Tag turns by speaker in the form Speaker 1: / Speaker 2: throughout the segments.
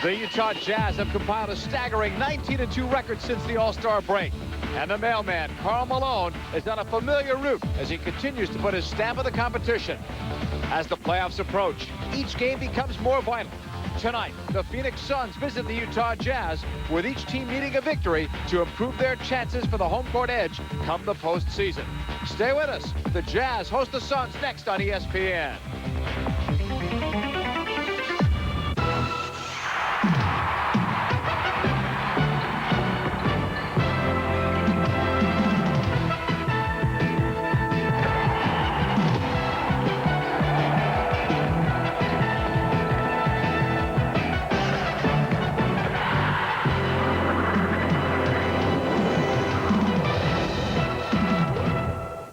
Speaker 1: The Utah Jazz have compiled a staggering 19-2 record since the All-Star break. And the mailman, Karl Malone, is on a familiar route as he continues to put his stamp on the competition. As the playoffs approach, each game becomes more vital. Tonight, the Phoenix Suns visit the Utah Jazz, with each team needing a victory to improve their chances for the home court edge come the postseason. Stay with us. The Jazz host the Suns next on ESPN.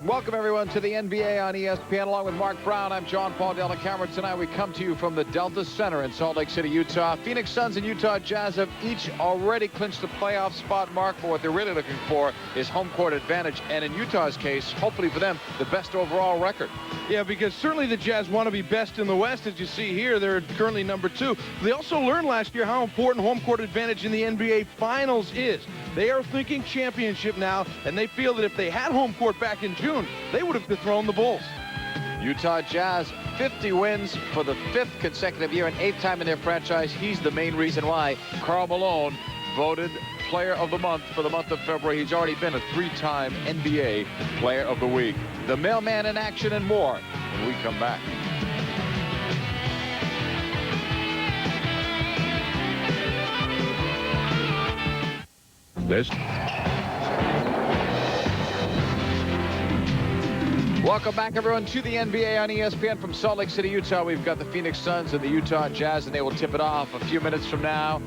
Speaker 1: Welcome, everyone, to the NBA on ESPN. Along with Mark Brown, I'm John Paul Della Camera. Tonight, we come to you from the Delta Center in Salt Lake City, Utah. Phoenix Suns and Utah Jazz have each already clinched the playoff spot, Mark, but what they're really looking for is home court advantage. And in Utah's case, hopefully for them, the best overall record.
Speaker 2: Yeah, because certainly the Jazz want to be best in the West. As you see here, they're currently number 2. They also learned last year how important home court advantage in the NBA Finals is. They are thinking championship now, and they feel that if they had home court back in June, they would have dethroned the Bulls.
Speaker 1: Utah Jazz, 50 wins for the 5th consecutive year and 8th time in their franchise. He's the main reason why Karl Malone voted Player of the Month for the month of February. He's already been a 3-time NBA Player of the Week. The mailman in action and more when we come back. Welcome back, everyone, to the NBA on ESPN from Salt Lake City, Utah. We've got the Phoenix Suns and the Utah Jazz, and they will tip it off a few minutes from now.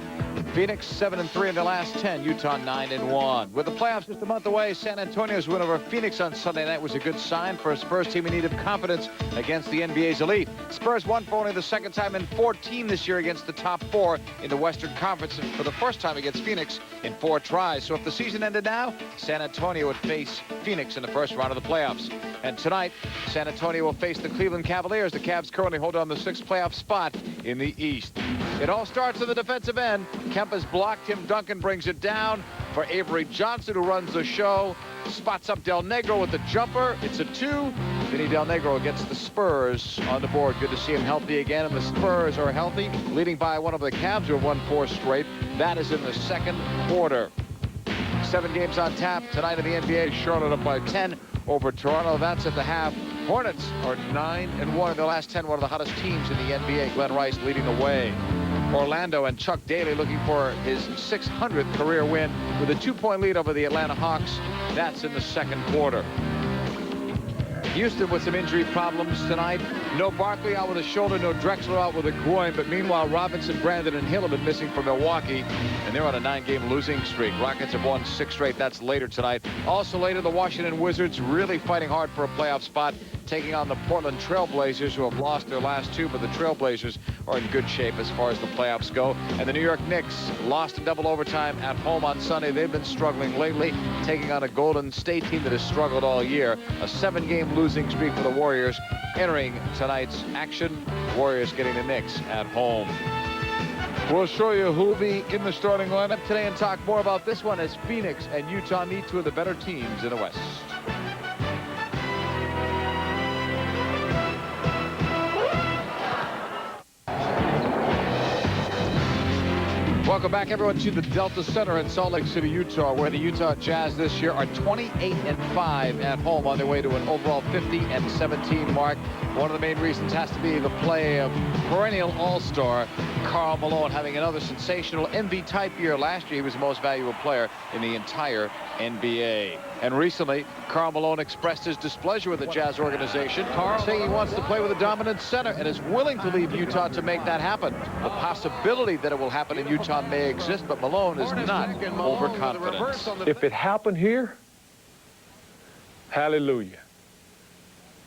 Speaker 1: Phoenix 7-3 in their last 10. Utah 9-1. With the playoffs just a month away, San Antonio's win over Phoenix on Sunday night was a good sign for a Spurs team in need of confidence against the NBA's elite. Spurs won for only the second time in 14 this year against the top 4 in the Western Conference, and for the first time against Phoenix in 4 tries. So if the season ended now, San Antonio would face Phoenix in the first round of the playoffs. And tonight, San Antonio will face the Cleveland Cavaliers. The Cavs currently hold on the 6th playoff spot in the East. It all starts at the defensive end. Kemp blocked. Tim Duncan brings it down for Avery Johnson, who runs the show. Spots up Del Negro with the jumper. It's a 2. Vinny Del Negro gets the Spurs on the board. Good to see him healthy again, and the Spurs are healthy, leading by one of the Cavs who have won 4 straight. That is in the second quarter. 7 games on tap tonight in the NBA. Charlotte up by 10 over Toronto. That's at the half. Hornets are 9-1 in their last 10. One of the hottest teams in the NBA. Glenn Rice leading the way. Orlando and Chuck Daly looking for his 600th career win with a 2-point lead over the Atlanta Hawks. That's in the second quarter. Houston with some injury problems tonight. No Barkley out with a shoulder, no Drexler out with a groin, but meanwhile Robinson, Brandon, and Hill have been missing for Milwaukee, and they're on a 9-game losing streak. Rockets have won 6 straight. That's later tonight. Also later, the Washington Wizards really fighting hard for a playoff spot, taking on the Portland Trail Blazers, who have lost their last 2, but the Trail Blazers are in good shape as far as the playoffs go. And the New York Knicks lost in double overtime at home on Sunday. They've been struggling lately, taking on a Golden State team that has struggled all year. A 7-game losing streak for the Warriors entering tonight's action. Warriors getting the Knicks at home. We'll show you who will be in the starting lineup today and talk more about this one as Phoenix and Utah meet 2 of the better teams in the West. Welcome back, everyone, to the Delta Center in Salt Lake City, Utah, where the Utah Jazz this year are 28-5 at home on their way to an overall 50-17 mark. One of the main reasons has to be the play of perennial all-star Karl Malone having another sensational MVP-type year. Last year, he was the most valuable player in the entire NBA. And recently, Karl Malone expressed his displeasure with the Jazz organization, saying he wants to play with a dominant center and is willing to leave Utah to make that happen. The possibility that it will happen in Utah may exist, but Malone is not overconfident.
Speaker 3: If it happened here, hallelujah.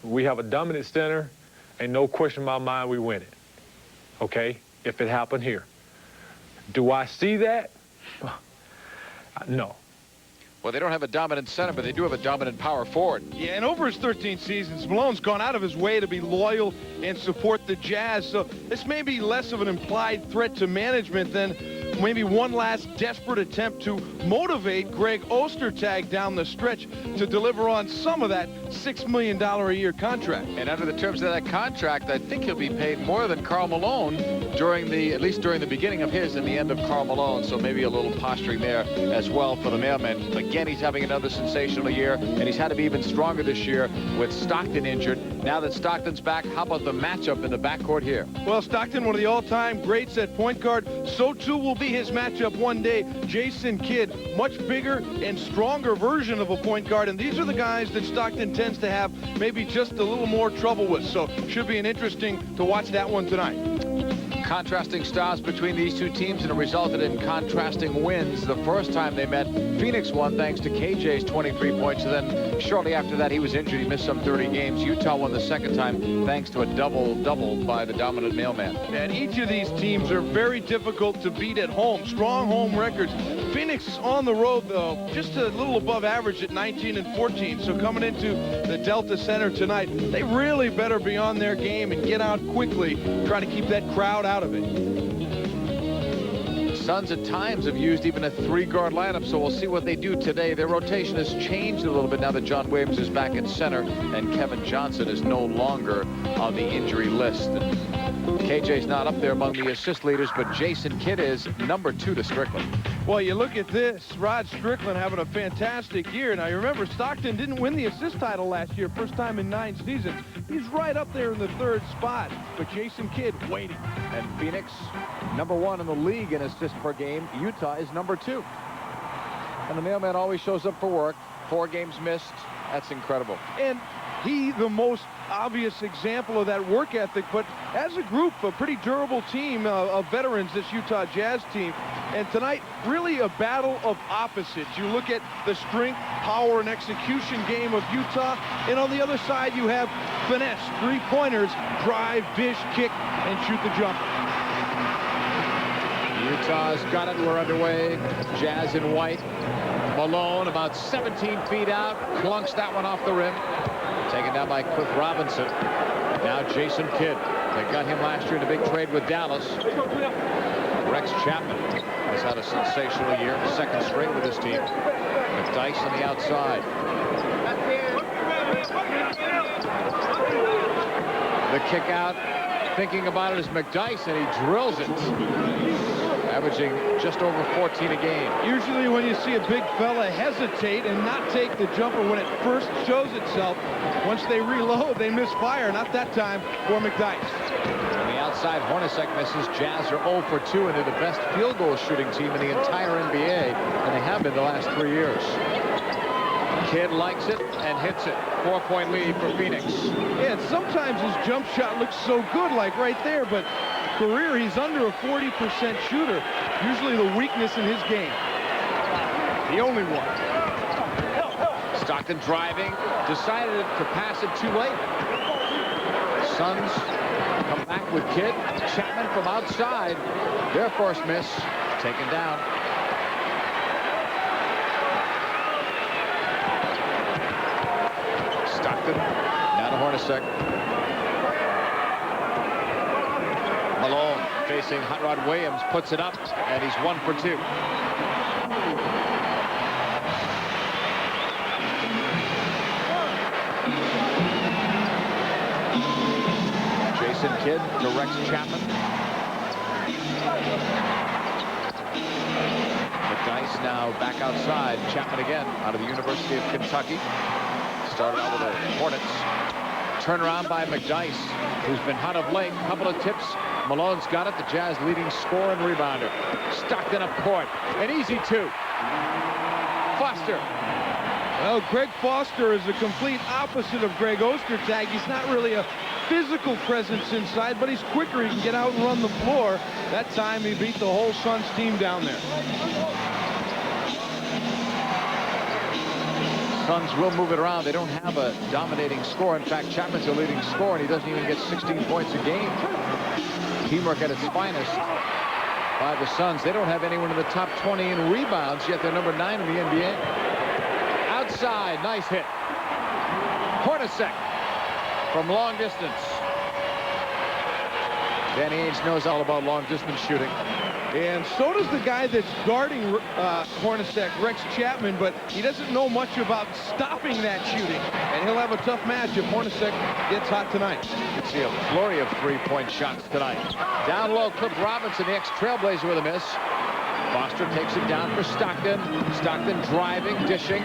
Speaker 3: We have a dominant center, and no question in my mind we win it. Okay? If it happened here. Do I see that? No.
Speaker 1: Well, they don't have a dominant center, but they do have a dominant power forward.
Speaker 2: Yeah, and over his 13 seasons, Malone's gone out of his way to be loyal and support the Jazz. So this may be less of an implied threat to management than maybe one last desperate attempt to motivate Greg Ostertag down the stretch to deliver on some of that $6 million a year contract.
Speaker 1: And under the terms of that contract, I think he'll be paid more than Karl Malone at least during the beginning of his and the end of Karl Malone. So maybe a little posturing there as well for the mailman. Again, he's having another sensational year, and he's had to be even stronger this year with Stockton injured. Now that Stockton's back, how about the matchup in the backcourt here?
Speaker 2: Well, Stockton, one of the all-time greats at point guard. So too will be his matchup one day. Jason Kidd, much bigger and stronger version of a point guard, and these are the guys that Stockton tends to have maybe just a little more trouble with. So should be an interesting to watch that one tonight.
Speaker 1: Contrasting styles between these two teams, and it resulted in contrasting wins. The first time they met, Phoenix won thanks to KJ's 23 points, and then shortly after that he was injured. He missed some 30 games. Utah won the second time thanks to a double-double by the dominant mailman.
Speaker 2: And each of these teams are very difficult to beat at home. Strong home records. Phoenix on the road, though, just a little above average at 19 and 14. So coming into the Delta Center tonight, they really better be on their game and get out quickly, try to keep that crowd out of it.
Speaker 1: Suns at times have used even a three-guard lineup, so we'll see what they do today. Their rotation has changed a little bit now that John Williams is back at center and Kevin Johnson is no longer on the injury list. And KJ's not up there among the assist leaders, but Jason Kidd is number 2 to Strickland.
Speaker 2: Well, you look at this, Rod Strickland having a fantastic year. Now, you remember Stockton didn't win the assist title last year, first time in 9 seasons. He's right up there in the 3rd spot, but Jason Kidd waiting.
Speaker 1: And Phoenix, number 1 in the league in assists per game. Utah is number 2. And the mailman always shows up for work. 4 games missed. That's incredible.
Speaker 2: And he, the most obvious example of that work ethic, but as a group, a pretty durable team of veterans, this Utah Jazz team. And tonight, really a battle of opposites. You look at the strength, power, and execution game of Utah, and on the other side, you have finesse, three-pointers, drive, dish, kick, and shoot the jumper.
Speaker 1: Utah's got it. We're underway. Jazz in white. Malone about 17 feet out. Clunks that one off the rim. Taken down by Cliff Robinson. Now Jason Kidd. They got him last year in a big trade with Dallas. Rex Chapman has had a sensational year. 2nd straight with his team. McDyess on the outside. The kick out. Thinking about it is McDyess, and he drills it. Averaging just over 14 a game.
Speaker 2: Usually when you see a big fella hesitate and not take the jumper when it first shows itself, once they reload, they misfire. Not that time for McDyess.
Speaker 1: On the outside, Hornacek misses. Jazz are 0 for 2, and they're the best field goal shooting team in the entire NBA, and they have been the last 3 years. Kidd likes it and hits it. 4-point lead for Phoenix.
Speaker 2: Yeah, and sometimes his jump shot looks so good, like right there, but career, he's under a 40% shooter. Usually the weakness in his game. The only one.
Speaker 1: Stockton driving, decided to pass it too late. Suns come back with Kidd. Chapman from outside. Their first miss, taken down. Stockton, now to Hornacek. Malone facing Hot Rod Williams, puts it up, and he's 1 for 2. Jason Kidd to Rex Chapman. McDyess now back outside. Chapman again out of the University of Kentucky. Started out with the Hornets. Turnaround by McDyess, who's been hot of late. Couple of tips. Malone's got it. The Jazz leading scorer and rebounder. Stockton up court. An easy 2. Foster.
Speaker 2: Well, Greg Foster is the complete opposite of Greg Ostertag. He's not really a physical presence inside, but he's quicker. He can get out and run the floor. That time he beat the whole Suns team down there.
Speaker 1: Suns will move it around. They don't have a dominating score. In fact, Chapman's the leading scorer, and he doesn't even get 16 points a game. Teamwork at its finest by the Suns. They don't have anyone in the top 20 in rebounds, yet they're number 9 in the NBA. side. Nice hit. Hornacek from long distance. Danny Ainge knows all about long distance shooting.
Speaker 2: And so does the guy that's guarding Hornacek, Rex Chapman, but he doesn't know much about stopping that shooting. And he'll have a tough match if Hornacek gets hot tonight.
Speaker 1: You can see a flurry of three-point shots tonight. Down low, Cliff Robinson, the ex-Trailblazer, with a miss. Foster takes it down for Stockton. Stockton driving, dishing.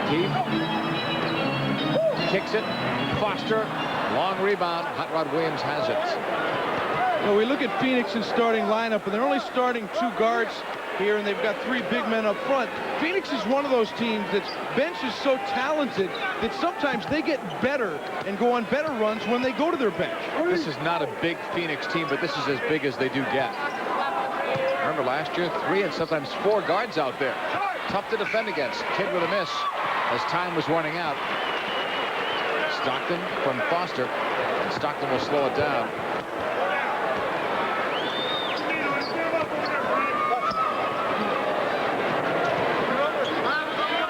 Speaker 1: Keith kicks it. Foster, long rebound. Hot Rod Williams has it.
Speaker 2: Well, we look at Phoenix's starting lineup, and they're only starting 2 guards here, and they've got 3 big men up front. Phoenix is one of those teams that's bench is so talented that sometimes they get better and go on better runs when they go to their bench.
Speaker 1: This is not a big Phoenix team, but this is as big as they do get. Remember last year, 3 and sometimes 4 guards out there. Tough to defend against. Kidd with a miss as time was running out. Stockton from Foster, and Stockton will slow it down.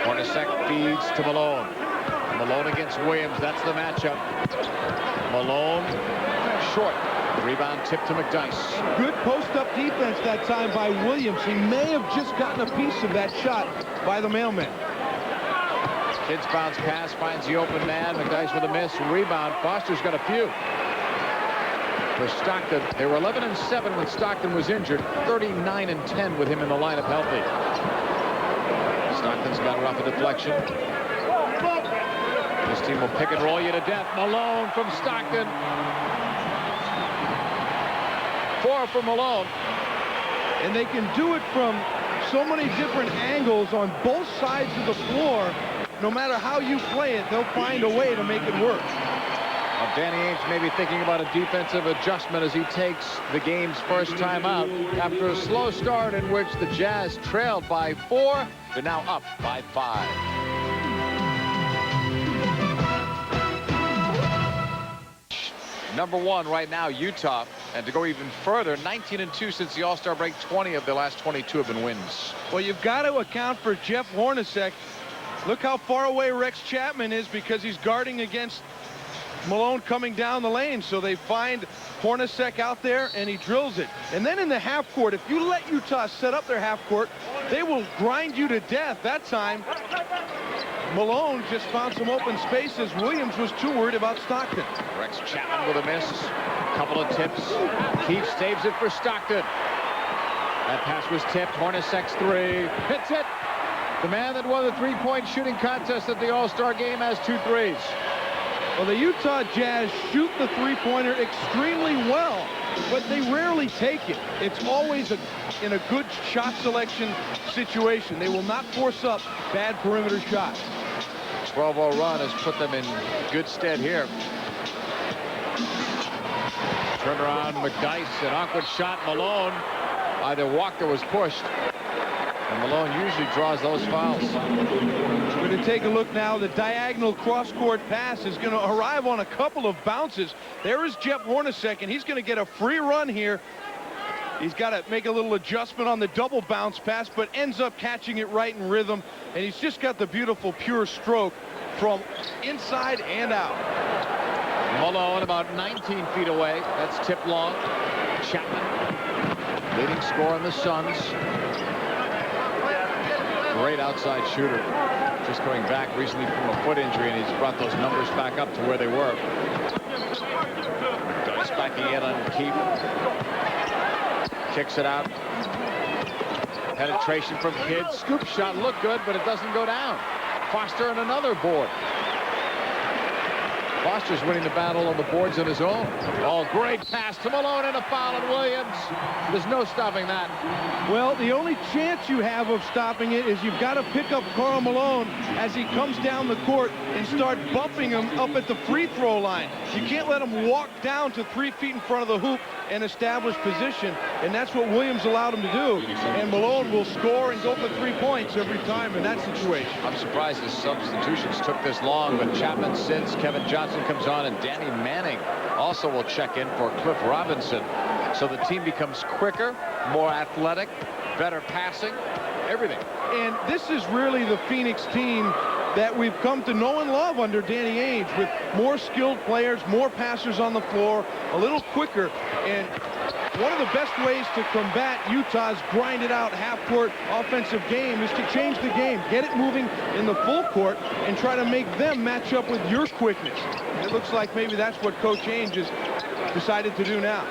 Speaker 1: Hornacek feeds to Malone. Malone against Williams. That's the matchup. Malone short. Rebound tip to McDyess.
Speaker 2: Good post-up defense that time by Williams. He may have just gotten a piece of that shot by the mailman.
Speaker 1: Kidd's bounce pass finds the open man. McDyess with a miss. Rebound. Foster's got a few. For Stockton, they were 11 and 7 when Stockton was injured. 39 and 10 with him in the lineup healthy. Stockton's got it off a deflection. This team will pick and roll you to death. Malone from Stockton. 4 for Malone.
Speaker 2: And they can do it from so many different angles on both sides of the floor. No matter how you play it, they'll find a way to make it work.
Speaker 1: Well, Danny Ainge may be thinking about a defensive adjustment as he takes the game's first time out. After a slow start in which the Jazz trailed by 4, they're now up by 5. Number 1 right now, Utah. And to go even further, 19 and 2 since the All-Star break. 20 of the last 22 have been wins.
Speaker 2: Well, you've got to account for Jeff Hornacek. Look how far away Rex Chapman is because he's guarding against Malone coming down the lane. So they find Hornacek out there and he drills it. And then in the half court, if you let Utah set up their half court, they will grind you to death. That time, Malone just found some open spaces. Williams was too worried about Stockton.
Speaker 1: Rex Chapman with a miss. Couple of tips. Keith saves it for Stockton. That pass was tipped. Hornacek's 3. Hits it. The man that won the three-point shooting contest at the All-Star game has 2 threes.
Speaker 2: Well, the Utah Jazz shoot the three-pointer extremely well, but they rarely take it. It's always in a good shot selection situation. They will not force up bad perimeter shots.
Speaker 1: 12-0 run has put them in good stead here. Turn around, McDyess, an awkward shot. Malone either walked or was pushed. And Malone usually draws those fouls.
Speaker 2: We're going to take a look now. The diagonal cross-court pass is going to arrive on a couple of bounces. There is Jeff Hornacek, and he's going to get a free run here. He's got to make a little adjustment on the double bounce pass, but ends up catching it right in rhythm. And he's just got the beautiful pure stroke from inside and out.
Speaker 1: Malone about 19 feet away. That's tipped long. Chapman, leading scorer in the Suns. Great outside shooter. Just coming back recently from a foot injury, and he's brought those numbers back up to where they were. Dice backing in on Keith. Kicks it out. Penetration from Kidd. Scoop shot looked good, but it doesn't go down. Foster and another board. Foster's winning the battle on the boards on his own. Oh, great pass to Malone and a foul on Williams. There's no stopping that.
Speaker 2: Well, the only chance you have of stopping it is you've got to pick up Karl Malone as he comes down the court and start bumping him up at the free throw line. You can't let him walk down to 3 feet in front of the hoop and establish position, and that's what Williams allowed him to do. And Malone will score and go for 3 points every time in that situation.
Speaker 1: I'm surprised his substitutions took this long, but Chapman sits, Kevin Johnson comes on, and Danny Manning also will check in for Cliff Robinson. So the team becomes quicker, more athletic, better passing. everything.
Speaker 2: And this is really the Phoenix team that we've come to know and love under Danny Ainge, with more skilled players, more passers on the floor, a little quicker. And one of the best ways to combat Utah's grinded-out half-court offensive game is to change the game, get it moving in the full court, and try to make them match up with your quickness. It looks like maybe that's what Coach Ainge has decided to do now.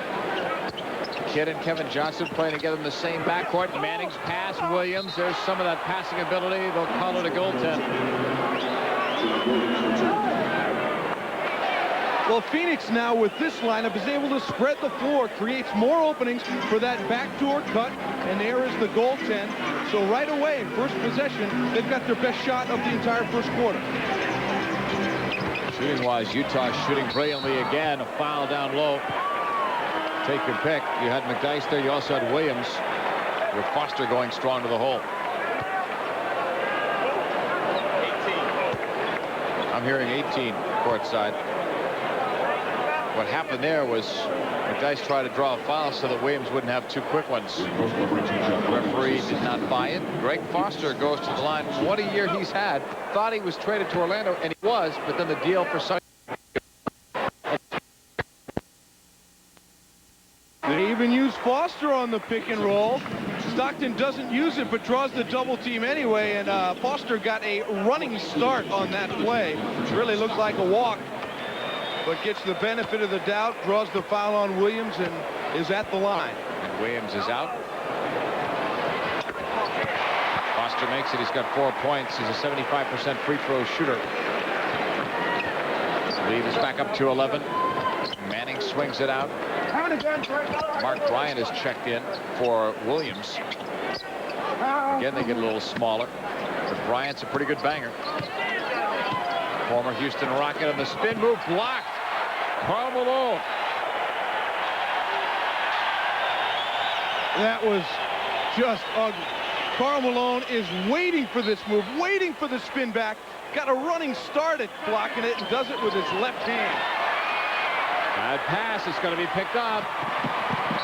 Speaker 1: Kidd and Kevin Johnson playing together in the same backcourt. Manning's pass, Williams. There's some of that passing ability. They'll call it a goaltend.
Speaker 2: Well, Phoenix now with this lineup is able to spread the floor, creates more openings for that backdoor cut, and there is the goaltend. So right away, first possession, they've got their best shot of the entire first quarter.
Speaker 1: Shooting-wise, Utah shooting brilliantly again. A foul down low. Take your pick. You had McDyess there. You also had Williams, with Foster going strong to the hole. 18. I'm hearing 18 courtside. What happened there was McDyess tried to draw a foul so that Williams wouldn't have two quick ones. The referee did not buy it. Greg Foster goes to the line. What a year he's had. Thought he was traded to Orlando, and he was, but then the deal for some.
Speaker 2: They even use Foster on the pick and roll. Stockton doesn't use it, but draws the double team anyway, and Foster got a running start on that play. Really looked like a walk, but gets the benefit of the doubt, draws the foul on Williams, and is at the line.
Speaker 1: And Williams is out. Foster makes it. He's got 4 points. He's a 75% free throw shooter. Lead is back up to 11. Manning swings it out. Mark Bryant is checked in for Williams. Again, they get a little smaller, but Bryant's a pretty good banger. Former Houston Rocket on the spin move, blocked. Karl Malone.
Speaker 2: That was just ugly. Karl Malone is waiting for this move, waiting for the spin back. Got a running start at blocking it and does it with his left hand.
Speaker 1: Bad pass. It's going to be picked up.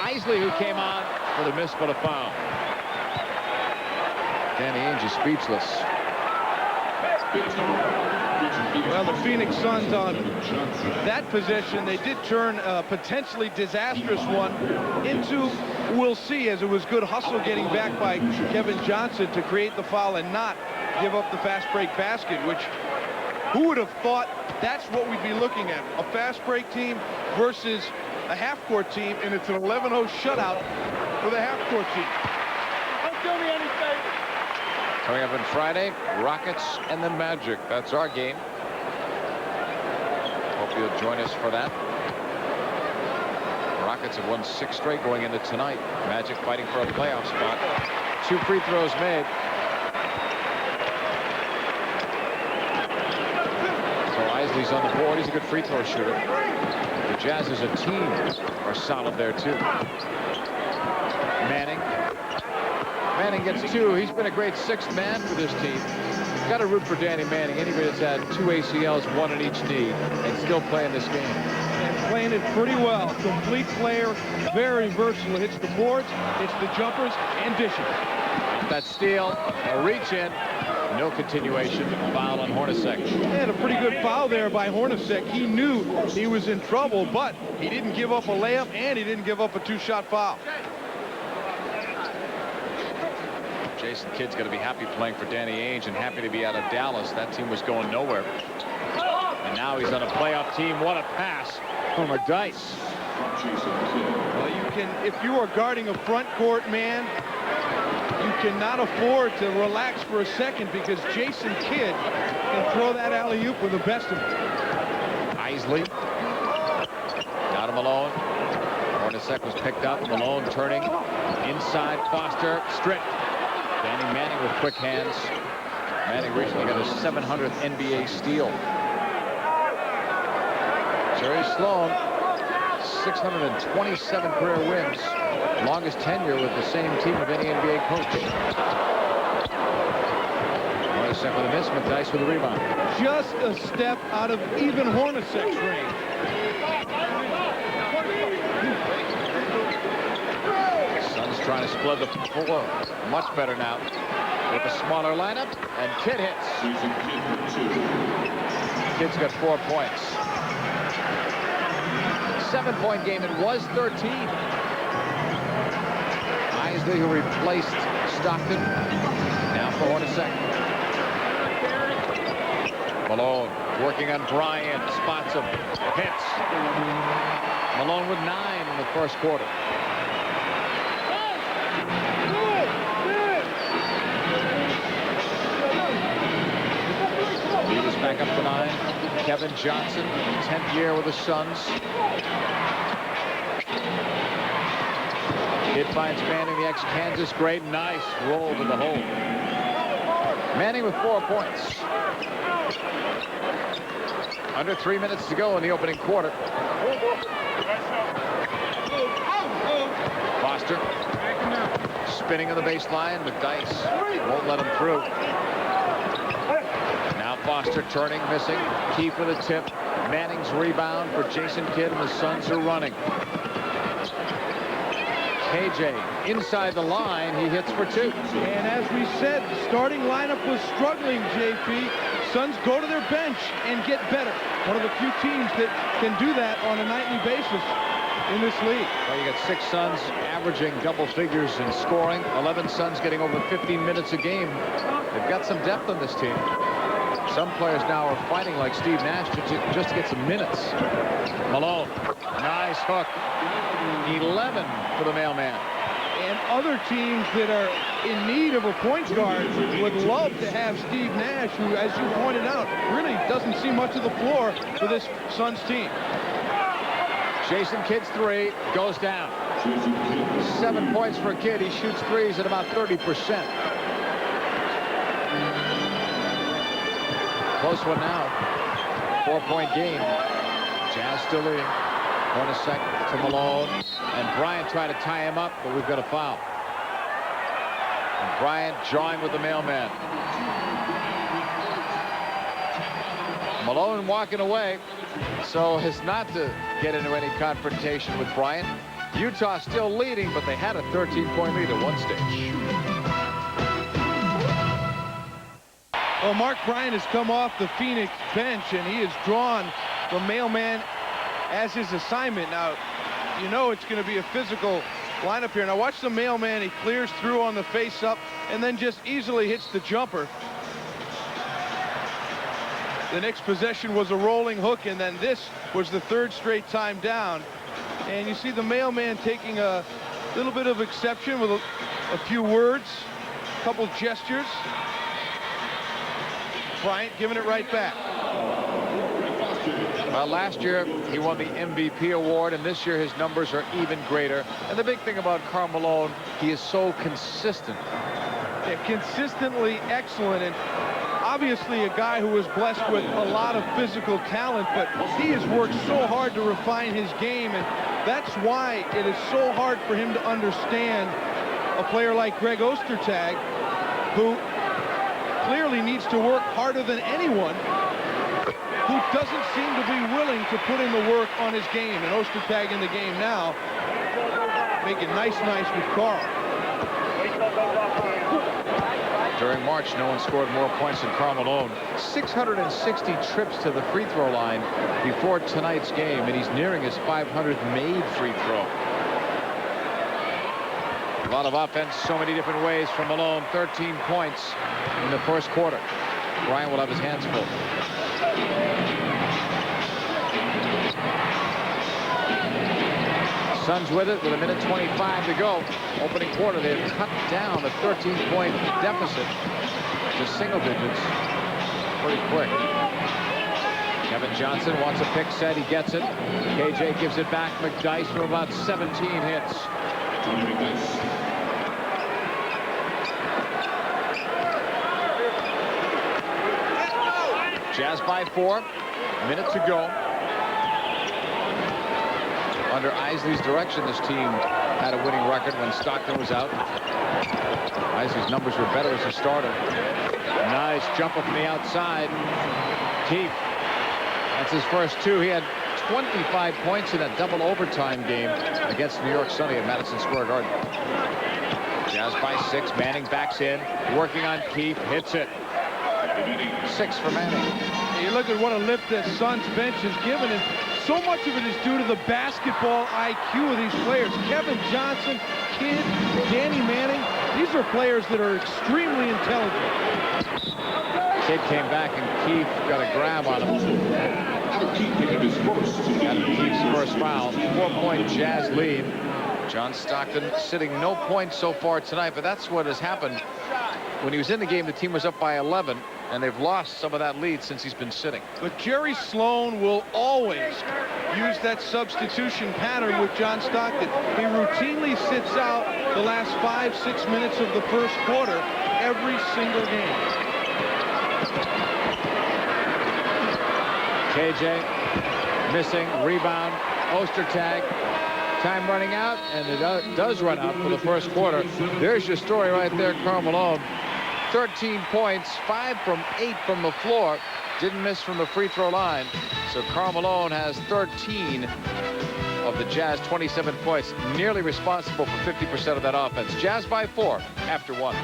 Speaker 1: Isley, who came on for the miss, but a foul. Danny Ainge is speechless.
Speaker 2: Well, the Phoenix Suns on that possession, they did turn a potentially disastrous one into, we'll see, as it was good hustle getting back by Kevin Johnson to create the foul and not give up the fast break basket, which who would have thought that's what we'd be looking at? A fast break team versus a half-court team, and it's an 11-0 shutout for the half-court team. Don't do me any favor.
Speaker 1: Coming up on Friday, Rockets and the Magic. That's our game. Hope you'll join us for that. Rockets have won 6 straight going into tonight. Magic fighting for a playoff spot. 2 free throws made. Isley's on the board. He's a good free throw shooter. The Jazz as a team are solid there too. Manning gets 2. He's been a great 6th man for this team. Got to root for Danny Manning. Anybody that's had 2 ACLs, 1 in each knee, and still playing this game.
Speaker 2: And playing it pretty well. Complete player, very versatile. Hits the boards, hits the jumpers, and dishes.
Speaker 1: That steal, a reach in. No continuation. Foul on Hornacek.
Speaker 2: And a pretty good foul there by Hornacek. He knew he was in trouble, but he didn't give up a layup, and he didn't give up a 2-shot foul.
Speaker 1: Jason Kidd's going to be happy playing for Danny Ainge and happy to be out of Dallas. That team was going nowhere. And now he's on a playoff team. What a pass from McDyess.
Speaker 2: Well, you can, if you are guarding a front court man, you cannot afford to relax for a second, because Jason Kidd can throw that alley-oop with the best of them.
Speaker 1: Isley. Down to Malone. Hornacek was picked up. Malone turning inside. Foster stripped. Danny Manning with quick hands. Manning recently got his 700th NBA steal. Jerry Sloan, 627 career wins. Longest tenure with the same team of any NBA coach. Hornacek with a miss. McDyess with a rebound.
Speaker 2: Just a step out of even Hornacek's range.
Speaker 1: trying to split the floor. Much better now with a smaller lineup, and Kidd hits. Kidd's got 4 points. 7-point game. It was 13. Isley, who replaced Stockton, now for Hornacek. Malone working on Bryant, spots him, hits. Malone with 9 in the first quarter. Lead is back up to 9. Kevin Johnson, 10th year with the Suns. Kidd finds Manning, the ex-Kansas great. Nice roll to the hole. Manning with 4 points. Under 3 minutes to go in the opening quarter. Foster spinning on the baseline. McDyess won't let him through. Now Foster turning, missing. Keefe with a tip. Manning's rebound for Jason Kidd, and the Suns are running. KJ inside the line. He hits for 2.
Speaker 2: And as we said, the starting lineup was struggling, JP. Suns go to their bench and get better. One of the few teams that can do that on a nightly basis in this league.
Speaker 1: Well, you got 6 Suns averaging double figures in scoring. 11 Suns getting over 15 minutes a game. They've got some depth on this team. Some players now are fighting like Steve Nash just to get some minutes. Malone, nice hook. 11 for the mailman.
Speaker 2: And other teams that are in need of a point guard would love to have Steve Nash, who, as you pointed out, really doesn't see much of the floor for this Suns team.
Speaker 1: Jason Kidd's 3 goes down. 7 points for Kidd. He shoots threes at about 30%. Close one now. 4-point game. Jazz still leading. Hornacek to Malone. And Bryant trying to tie him up, but we've got a foul. And Bryant jawing with the mailman. Malone walking away, so as not to get into any confrontation with Bryant. Utah still leading, but they had a 13-point lead at one stage.
Speaker 2: Well, Mark Bryant has come off the Phoenix bench, and he has drawn the mailman as his assignment. Now, you know it's going to be a physical lineup here. Now watch the mailman. He clears through on the face-up and then just easily hits the jumper. The next possession was a rolling hook, and then this was the 3rd straight time down. And you see the mailman taking a little bit of exception with a few words, a couple gestures. Bryant giving it right back.
Speaker 1: Well, last year he won the MVP award, and this year his numbers are even greater. And the big thing about Karl Malone, he is so consistent.
Speaker 2: Yeah, consistently excellent, and obviously a guy who is blessed with a lot of physical talent, but he has worked so hard to refine his game, and that's why it is so hard for him to understand a player like Greg Ostertag, who clearly needs to work harder than anyone, who doesn't seem to be willing to put in the work on his game. And Ostertag in the game now, making nice with Karl.
Speaker 1: During March, no one scored more points than Karl Malone. 660 trips to the free throw line before tonight's game, and he's nearing his 500th made free throw. A lot of offense, so many different ways from Malone. 13 points in the first quarter. Bryant will have his hands full. Suns with it with 1:25 to go. Opening quarter, they have cut down the 13-point deficit to single digits pretty quick. Kevin Johnson wants a pick set. He gets it. KJ gives it back. McDyess from about 17 hits. Jazz by 4. Minute to go. Under Isley's direction, this team had a winning record when Stockton was out. Isley's numbers were better as a starter. Nice jumper from the outside. Keefe. That's his first 2. He had 25 points in that double overtime game against New York Sunday at Madison Square Garden. Jazz by 6. Manning backs in, working on Keith, hits it. 6 for Manning.
Speaker 2: You look at what a lift that Suns bench has given, and so much of it is due to the basketball IQ of these players. Kevin Johnson, Kidd, Danny Manning, these are players that are extremely intelligent.
Speaker 1: Kidd came back and Keith got a grab on him. Adam Keith's first foul. 4-point Jazz lead. John Stockton sitting no points so far tonight, but that's what has happened. When he was in the game, the team was up by 11, and they've lost some of that lead since he's been sitting.
Speaker 2: But Jerry Sloan will always use that substitution pattern with John Stockton. He routinely sits out the last 5-6 minutes of the first quarter every single game.
Speaker 1: KJ missing, rebound, Ostertag. Time running out, and it does run out for the first quarter. There's your story right there, Karl Malone. 13 points, 5 from 8 from the floor. Didn't miss from the free throw line. So Karl Malone has 13 of the Jazz 27 points, nearly responsible for 50% of that offense. Jazz by 4 after 1.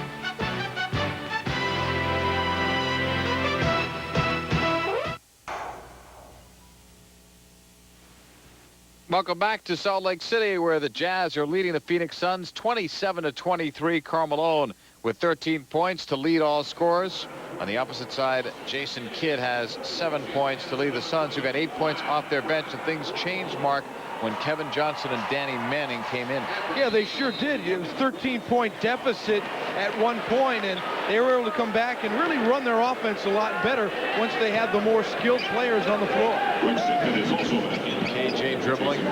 Speaker 1: Welcome back to Salt Lake City, where the Jazz are leading the Phoenix Suns 27-23. Karl Malone with 13 points to lead all scorers. On the opposite side, Jason Kidd has 7 points to lead the Suns, who got 8 points off their bench. And things changed, Mark, when Kevin Johnson and Danny Manning came in.
Speaker 2: Yeah, they sure did. It was a 13-point deficit at one point, and they were able to come back and really run their offense a lot better once they had the more skilled players on the floor.
Speaker 1: KJ dribbling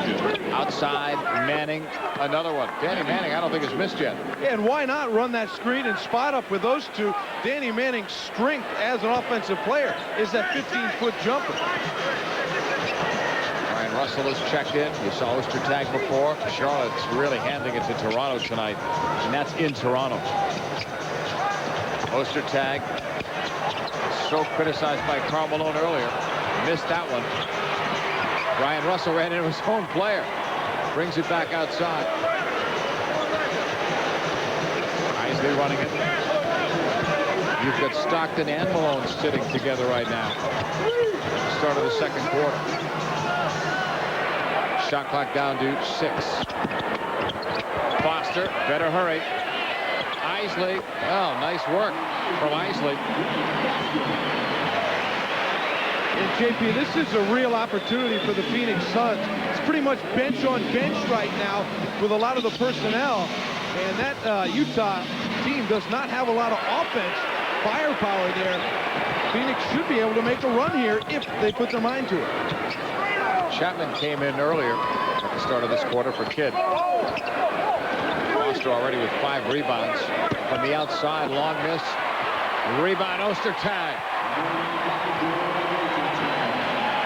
Speaker 1: outside. Manning, another one. Danny Manning, I don't think has missed yet.
Speaker 2: Yeah, and why not run that screen and spot up with those two? Danny Manning's strength as an offensive player is that 15-foot jumper.
Speaker 1: Ryan Russell is checked in. You saw Ostertag before. Charlotte's really handing it to Toronto tonight, and that's in Toronto. Ostertag, so criticized by Karl Malone earlier, missed that one. Ryan Russell ran into his own player. Brings it back outside. Isley running it. You've got Stockton and Malone sitting together right now. Start of the second quarter. Shot clock down to 6. Foster, better hurry. Isley, oh, nice work from Isley.
Speaker 2: And JP, this is a real opportunity for the Phoenix Suns. It's pretty much bench on bench right now with a lot of the personnel. And that Utah team does not have a lot of offense firepower there. Phoenix should be able to make a run here if they put their mind to it.
Speaker 1: Chapman came in earlier at the start of this quarter for Kidd. Foster already with 5 rebounds. From the outside, long miss. Rebound, Ostertag.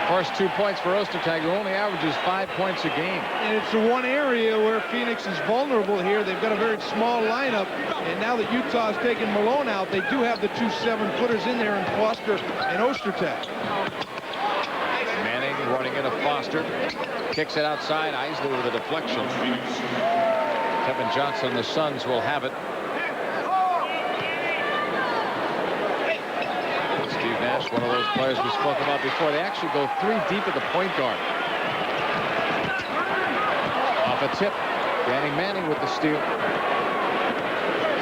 Speaker 1: First 2 points for Ostertag, who only averages 5 points a game.
Speaker 2: And it's the one area where Phoenix is vulnerable here. They've got a very small lineup, and now that Utah's taken Malone out, they do have the 2 7-footers in there in Foster and Ostertag.
Speaker 1: Manning running into Foster. Kicks it outside. Isley with a deflection. Kevin Johnson and the Suns will have it. Steve Nash, one of those players we spoke about before. They actually go 3 deep at the point guard. Off a tip. Danny Manning with the steal.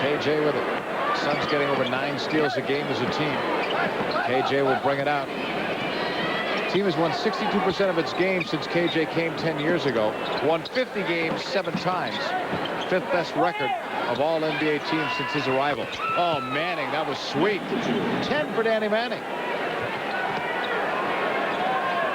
Speaker 1: KJ with it. Suns getting over 9 steals a game as a team. KJ will bring it out. The team has won 62% of its games since KJ came 10 years ago. Won 50 games 7 times. 5th best record of all NBA teams since his arrival. Oh, Manning, that was sweet. 10 for Danny Manning.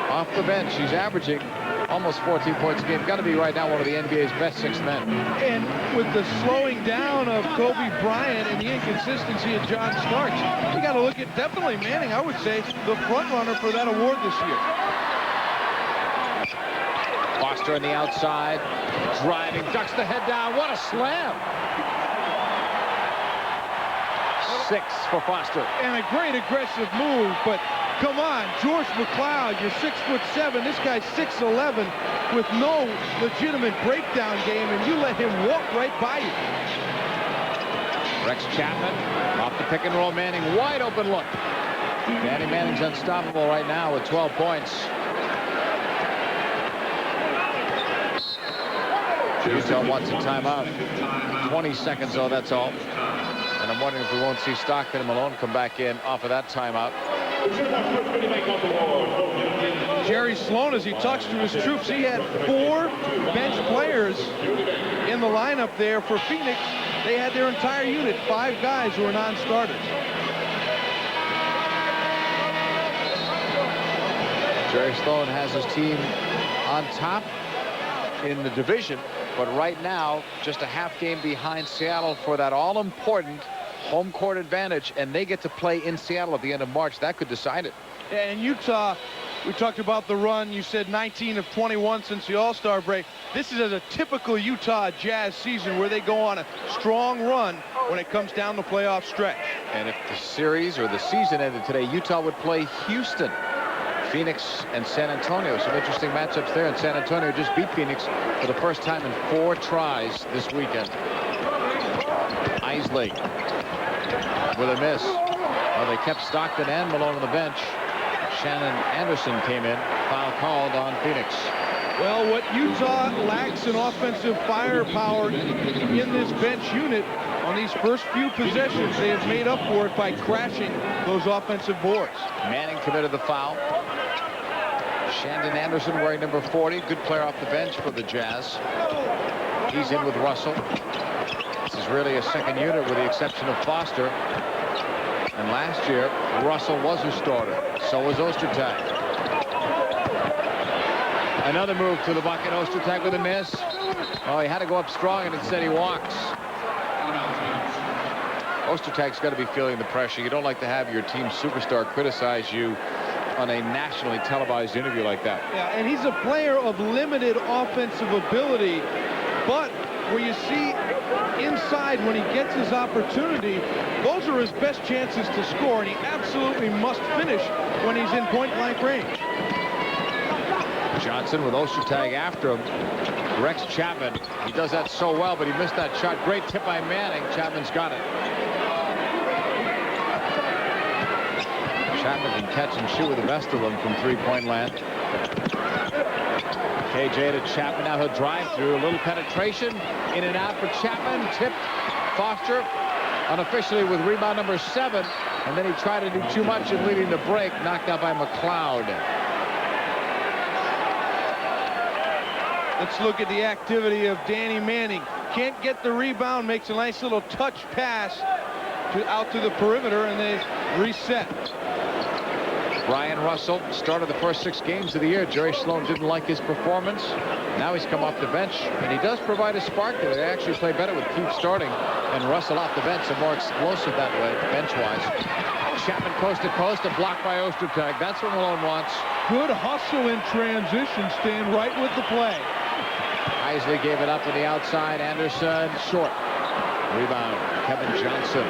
Speaker 1: Off the bench, he's averaging almost 14 points a game. Got to be right now one of the NBA's best 6 men.
Speaker 2: And with the slowing down of Kobe Bryant and the inconsistency of John Starks, you got to look at definitely Manning, I would say, the front runner for that award this year.
Speaker 1: Foster on the outside, driving, ducks the head down. What a slam! 6 for Foster.
Speaker 2: And a great aggressive move, but Come on, George McLeod, you're 6'7". This guy's 6'11", with no legitimate breakdown game, and you let him walk right by you.
Speaker 1: Rex Chapman off the pick and roll. Manning, wide open look. Danny Manning's unstoppable right now with 12 points. Utah wants a timeout. 20 seconds, though, that's all. And I'm wondering if we won't see Stockton and Malone come back in off of that timeout.
Speaker 2: Jerry Sloan, as he talks to his troops, he had 4 bench players in the lineup there for Phoenix. They had their entire unit, 5 guys who are non-starters.
Speaker 1: Jerry Sloan has his team on top in the division, but right now just a half game behind Seattle for that all-important home court advantage, and they get to play in Seattle at the end of March. That could decide it.
Speaker 2: And Utah, we talked about the run. You said 19 of 21 since the All-Star break. This is a typical Utah Jazz season where they go on a strong run when it comes down the playoff stretch.
Speaker 1: And if the series or the season ended today, Utah would play Houston, Phoenix, and San Antonio. Some interesting matchups there. And San Antonio just beat Phoenix for the first time in 4 tries this weekend. Isley with a miss. Well, they kept Stockton and Malone on the bench. Shannon Anderson came in. Foul called on Phoenix.
Speaker 2: Well, what Utah lacks in offensive firepower in this bench unit on these first few possessions, they have made up for it by crashing those offensive boards.
Speaker 1: Manning committed the foul. Shandon Anderson wearing number 40. Good player off the bench for the Jazz. He's in with Russell. This is really a second unit with the exception of Foster. And last year, Russell was a starter. So was Ostertag. Another move to the bucket. Ostertag with a miss. Oh, he had to go up strong, and instead he walks. Ostertag's got to be feeling the pressure. You don't like to have your team superstar criticize you on a nationally televised interview like that.
Speaker 2: Yeah, and he's a player of limited offensive ability, but where you see inside when he gets his opportunity, those are his best chances to score, and he absolutely must finish when he's in point-blank range.
Speaker 1: Johnson with Ostertag after him. Rex Chapman, he does that so well, but he missed that shot. Great tip by Manning. Chapman's got it. Chapman can catch and shoot with the best of them from three-point land. KJ to Chapman. Now he'll drive through. A little penetration. In and out for Chapman. Tipped. Foster unofficially with rebound number 7. And then he tried to do too much in leading the break. Knocked out by McLeod.
Speaker 2: Let's look at the activity of Danny Manning. Can't get the rebound. Makes a nice little touch pass out to the perimeter, and they reset.
Speaker 1: Brian Russell started the first 6 games of the year. Jerry Sloan didn't like his performance. Now he's come off the bench, and he does provide a spark there. They actually play better with Keith starting and Russell off the bench, and more explosive that way, bench-wise. Chapman coast to coast, and blocked by Ostertag. That's what Malone wants.
Speaker 2: Good hustle in transition, staying right with the play.
Speaker 1: Isley gave it up on the outside. Anderson short. Rebound, Kevin Johnson.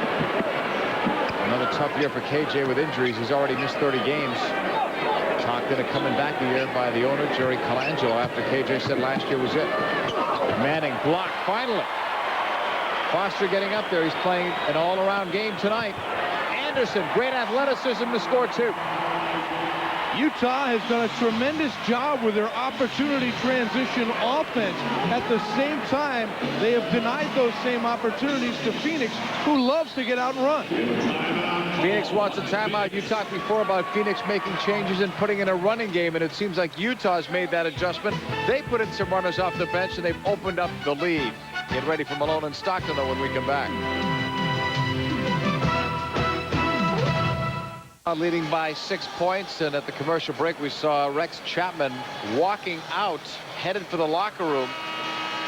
Speaker 1: Another tough year for KJ with injuries. He's already missed 30 games. Talked into coming back a year by the owner, Jerry Colangelo, after KJ said last year was it. Manning blocked finally. Foster getting up there. He's playing an all-around game tonight. Anderson, great athleticism to score 2.
Speaker 2: Utah has done a tremendous job with their opportunity transition offense. At the same time, they have denied those same opportunities to Phoenix, who loves to get out and run.
Speaker 1: Phoenix wants a timeout. You talked before about Phoenix making changes and putting in a running game, and it seems like Utah's made that adjustment. They put in some runners off the bench, and they've opened up the lead. Get ready for Malone and Stockton, though, when we come back. Leading by 6 points, and at the commercial break we saw Rex Chapman walking out, headed for the locker room,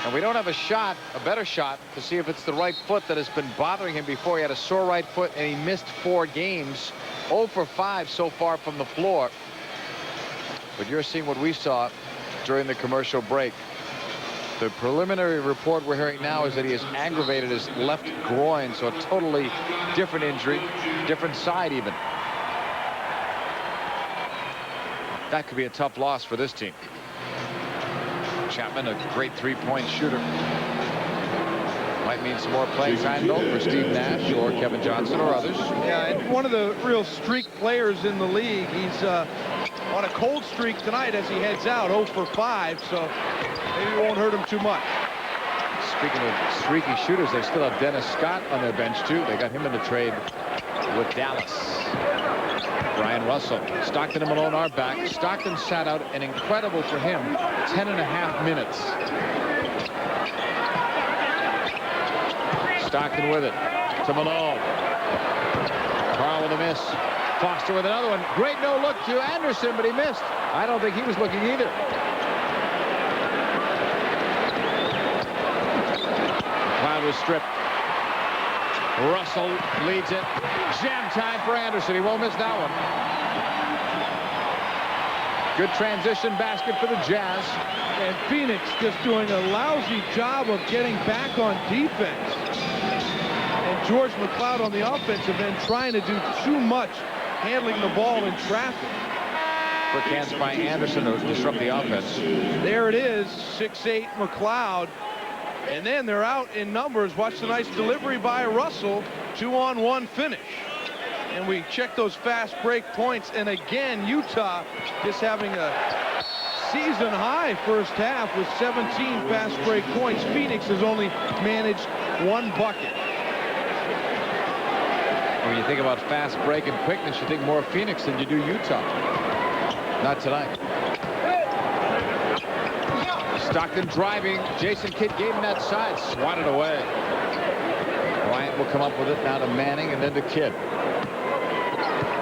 Speaker 1: and we don't have a shot, a better shot, to see if it's the right foot that has been bothering him before. He had a sore right foot, and he missed 4 games, 0 for 5 so far from the floor. But you're seeing what we saw during the commercial break. The preliminary report we're hearing now is that he has aggravated his left groin, so a totally different injury, different side even. That could be a tough loss for this team. Chapman, a great three-point shooter. Might mean some more playing time, though, for Steve Nash or Kevin Johnson or others.
Speaker 2: Yeah, and one of the real streak players in the league. He's on a cold streak tonight as he heads out, 0 for 5, so maybe it won't hurt him too much.
Speaker 1: Speaking of streaky shooters, they still have Dennis Scott on their bench, too. They got him in the trade with Dallas. Brian Russell. Stockton and Malone are back. Stockton sat out, and incredible for him, 10.5 minutes. Stockton with it to Malone. Carl with a miss. Foster with another one. Great no look to Anderson, but he missed. I don't think he was looking either. McLeod was stripped. Russell leads it. Jam time for Anderson. He won't miss that one. Good transition basket for the Jazz.
Speaker 2: And Phoenix just doing a lousy job of getting back on defense. And George McLeod on the offensive end trying to do too much handling the ball in traffic.
Speaker 1: Quick hands by Anderson to disrupt the offense.
Speaker 2: There it is, 6'8" McLeod. And then they're out in numbers. Watch the nice delivery by Russell. 2-on-1 finish. And we check those fast break points. And again, Utah just having a season high first half with 17 fast break points. Phoenix has only managed 1 bucket.
Speaker 1: When you think about fast break and quickness, you think more of Phoenix than you do Utah. Not tonight. Stockton driving. Jason Kidd gave him that side. Swatted away. Bryant will come up with it now to Manning and then to Kidd.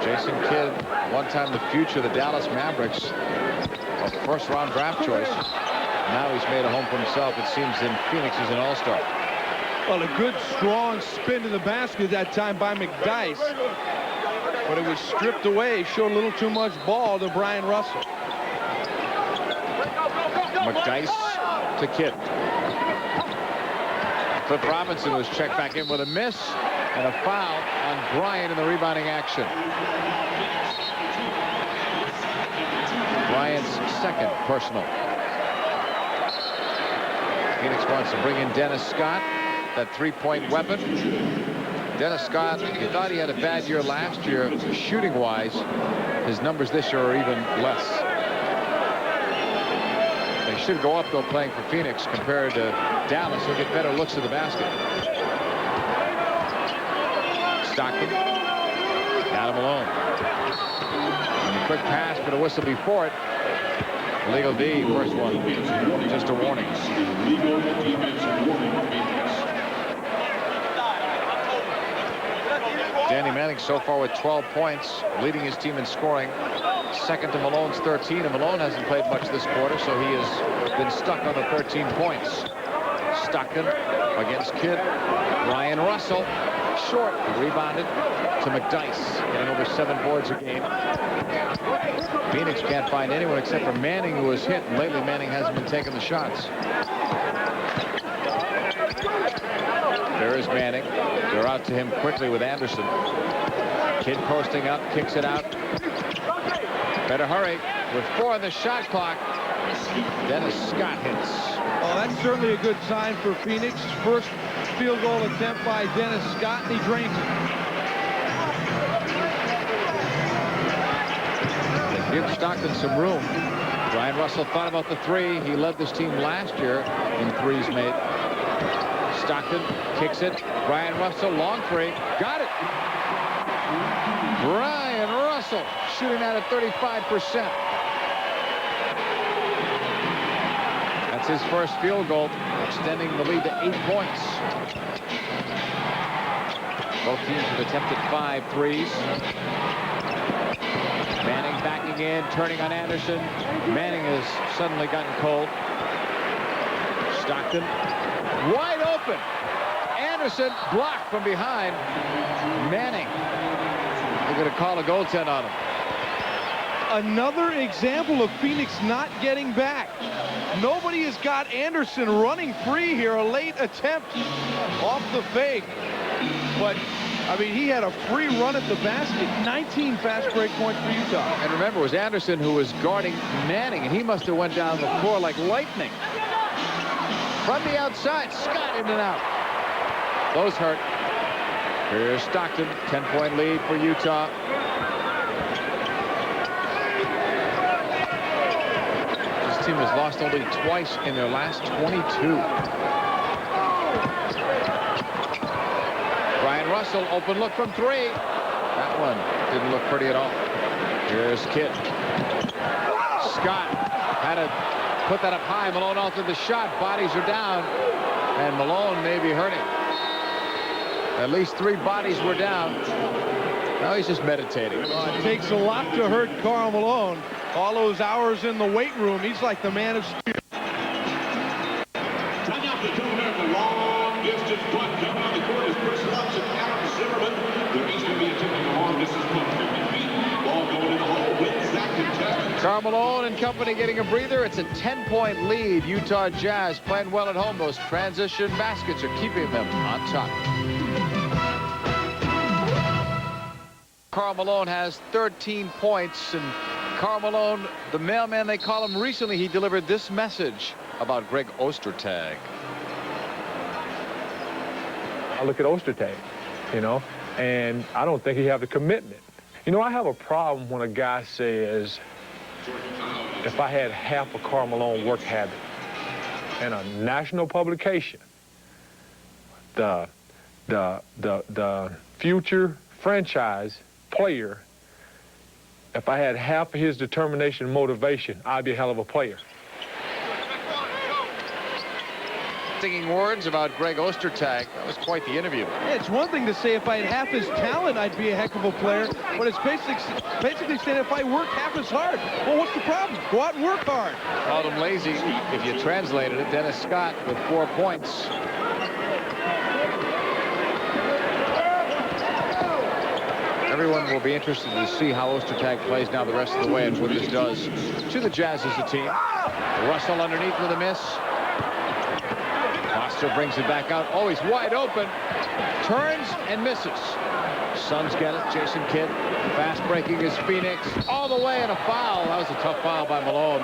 Speaker 1: Jason Kidd, one time the future of the Dallas Mavericks, a first-round draft choice. Now he's made a home for himself. It seems in Phoenix he's an all-star.
Speaker 2: Well, a good, strong spin to the basket that time by McDyess. But it was stripped away. Showed a little too much ball to Brian Russell.
Speaker 1: McDyess to Kidd. Cliff Robinson was checked back in with a miss and a foul on Bryant in the rebounding action. Bryant's second personal. Phoenix wants to bring in Dennis Scott, that three-point weapon. Dennis Scott, you thought he had a bad year last year shooting-wise. His numbers this year are even less. They should go up, though, playing for Phoenix compared to Dallas. He'll get better looks at the basket. Stockton. Down to Malone. And a quick pass, but a whistle before it. Illegal D, first one. Just a warning. Danny Manning so far with 12 points, leading his team in scoring. Second to Malone's 13, and Malone hasn't played much this quarter, so he has been stuck on the 13 points. Stockton against Kidd. Brian Russell, short, rebounded to McDyess, getting over 7 boards a game. Phoenix can't find anyone except for Manning, who was hit, and lately Manning hasn't been taking the shots. There is Manning. They're out to him quickly with Anderson. Kidd posting up, kicks it out. Better hurry with 4 on the shot clock. Dennis Scott hits.
Speaker 2: Well, that's certainly a good sign for Phoenix. First field goal attempt by Dennis Scott, and he drains it.
Speaker 1: They give Stockton some room. Brian Russell thought about the 3. He led this team last year in threes made. Stockton kicks it. Brian Russell, long 3. Got it. Brian Russell shooting that at 35%. That's his first field goal, extending the lead to 8 points. Both teams have attempted 5 threes. Manning backing in, turning on Anderson. Manning has suddenly gotten cold. Stockton wide open. Anderson blocked from behind. Manning. They're going to call a goaltend on him.
Speaker 2: Another example of Phoenix not getting back. Nobody has got Anderson running free here. A late attempt off the fake. But I mean, he had a free run at the basket. 19 fast break points for Utah.
Speaker 1: And remember, it was Anderson who was guarding Manning, and he must have went down the floor like lightning. From the outside, Scott in and out. Those hurt. Here's Stockton, 10-point lead for Utah. This team has lost only twice in their last 22. Brian Russell, open look from three. That one didn't look pretty at all. Here's Kidd. Scott had to put that up high. Malone altered the shot. Bodies are down. And Malone may be hurting. At least 3 bodies were down. Now he's just meditating.
Speaker 2: It takes a lot to hurt Karl Malone. All those hours in the weight room. He's like the man of steel.
Speaker 4: Trying out the 2 American long distance punt. Coming on the court is Chris Lutz and Adam Zimmerman. They're each going to be attempting a long distance punt. 50 feet. Ball going in the hole. Wins that contestant.
Speaker 1: Karl Malone and company getting a breather. It's a 10-point lead. Utah Jazz playing well at home. Those transition baskets are keeping them on top. Karl Malone has 13 points, and Karl Malone, the mailman they call him, recently he delivered this message about Greg Ostertag.
Speaker 3: I look at Ostertag, you know, and I don't think he have the commitment. You know, I have a problem when a guy says, if I had half of Karl Malone work habit in a national publication, the future franchise player, if I had half of his determination and motivation, I'd be a hell of a player.
Speaker 1: Stinging words about Greg Ostertag. That was quite the interview.
Speaker 2: Yeah, it's one thing to say if I had half his talent, I'd be a heck of a player. But it's basically saying if I work half as hard. Well, what's the problem? Go out and work hard.
Speaker 1: Called him lazy. If you translated it, Dennis Scott with 4 points. Everyone will be interested to see how Ostertag plays now the rest of the way and what this does to the Jazz as a team. Russell underneath with a miss. Foster brings it back out. Oh, he's wide open. Turns and misses. Suns get it. Jason Kidd. Fast breaking is Phoenix. All the way and a foul. That was a tough foul by Malone.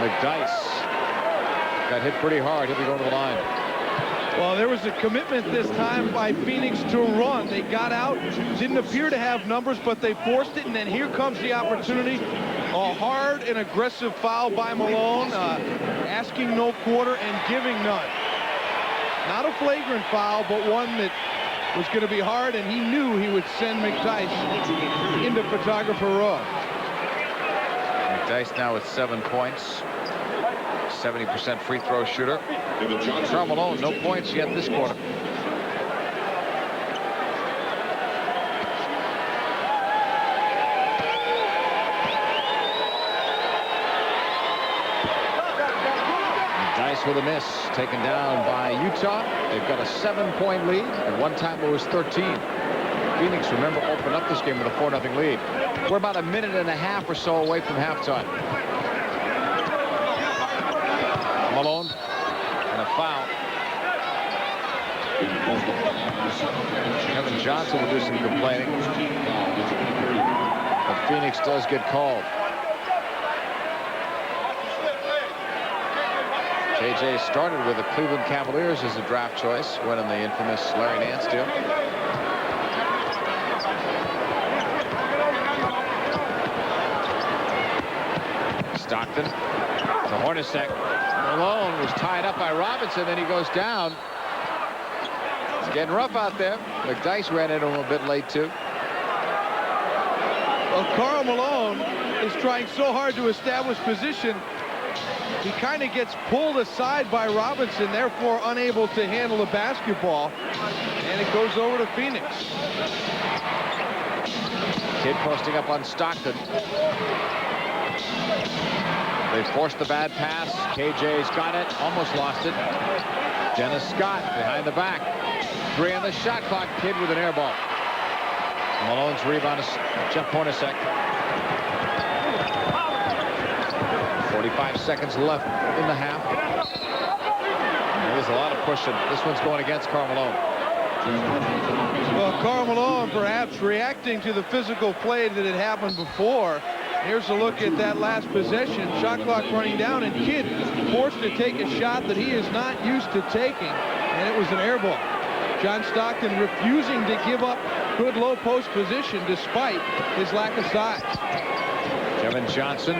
Speaker 1: McDyess got hit pretty hard. He'll be going to the line.
Speaker 2: Well, there was a commitment this time by Phoenix to run. They got out, didn't appear to have numbers, but they forced it, and then here comes the opportunity. A hard and aggressive foul by Malone, asking no quarter and giving none. Not a flagrant foul, but one that was going to be hard, and he knew he would send McDyess into photographer row.
Speaker 1: McDyess now with 7 points. 70% free throw shooter. Karl Malone, no points yet this quarter. Dice with a miss, taken down by Utah. They've got a 7-point lead. At one time it was 13. Phoenix, remember, opened up this game with a 4-0 lead. We're about a minute and a half or so away from halftime. Malone and a foul. Kevin Johnson will do some complaining. But Phoenix does get called. KJ started with the Cleveland Cavaliers as a draft choice, winning the infamous Larry Nance deal. Stockton to Hornacek. Malone was tied up by Robinson, then he goes down. It's getting rough out there. McDyess ran into him a bit late, too.
Speaker 2: Well, Karl Malone is trying so hard to establish position. He kind of gets pulled aside by Robinson, therefore unable to handle the basketball. And it goes over to Phoenix.
Speaker 1: Kidd posting up on Stockton. They forced the bad pass. KJ's got it. Almost lost it. Dennis Scott behind the back. 3 on the shot clock. Kidd with an air ball. Malone's rebound is Jeff Hornacek. 45 seconds left in the half. There's a lot of pushing. This one's going against Karl Malone.
Speaker 2: Well, Karl Malone perhaps reacting to the physical play that had happened before. Here's a look at that last possession. Shot clock running down, and Kidd forced to take a shot that he is not used to taking, and it was an air ball. John Stockton refusing to give up good low post position despite his lack of size.
Speaker 1: Kevin Johnson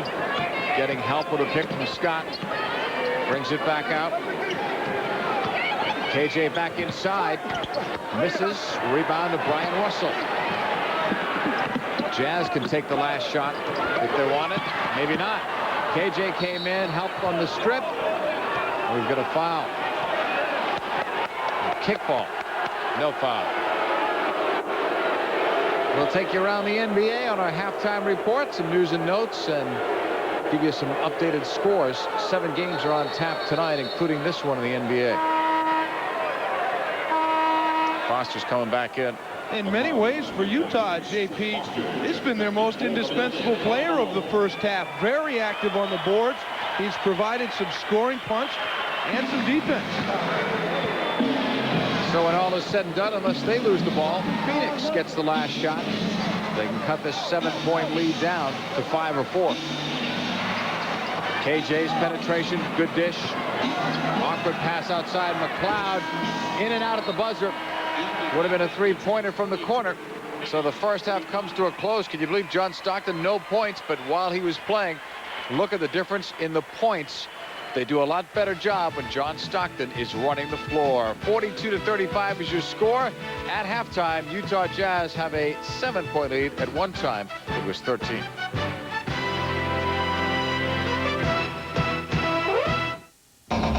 Speaker 1: getting help with a pick from Scott. Brings it back out. KJ back inside. Misses. Rebound to Brian Russell. Jazz can take the last shot if they want it. Maybe not. KJ came in, helped on the strip. We've got a foul. Kickball. No foul. We'll take you around the NBA on our halftime report, some news and notes, and give you some updated scores. 7 games are on tap tonight, including this one in the NBA. Foster's coming back in.
Speaker 2: In many ways for Utah, JP, it's been their most indispensable player of the first half. Very active on the boards. He's provided some scoring punch and some defense.
Speaker 1: So when all is said and done, unless they lose the ball, Phoenix gets the last shot. They can cut this 7-point lead down to 5 or 4. KJ's penetration, good dish. Awkward pass outside. McLeod in and out at the buzzer. Would have been a 3-pointer from the corner. So the first half comes to a close. Can you believe John Stockton? No points, but while he was playing, look at the difference in the points. They do a lot better job when John Stockton is running the floor. 42-35 is your score. At halftime, Utah Jazz have a 7-point lead. At one time, it was 13.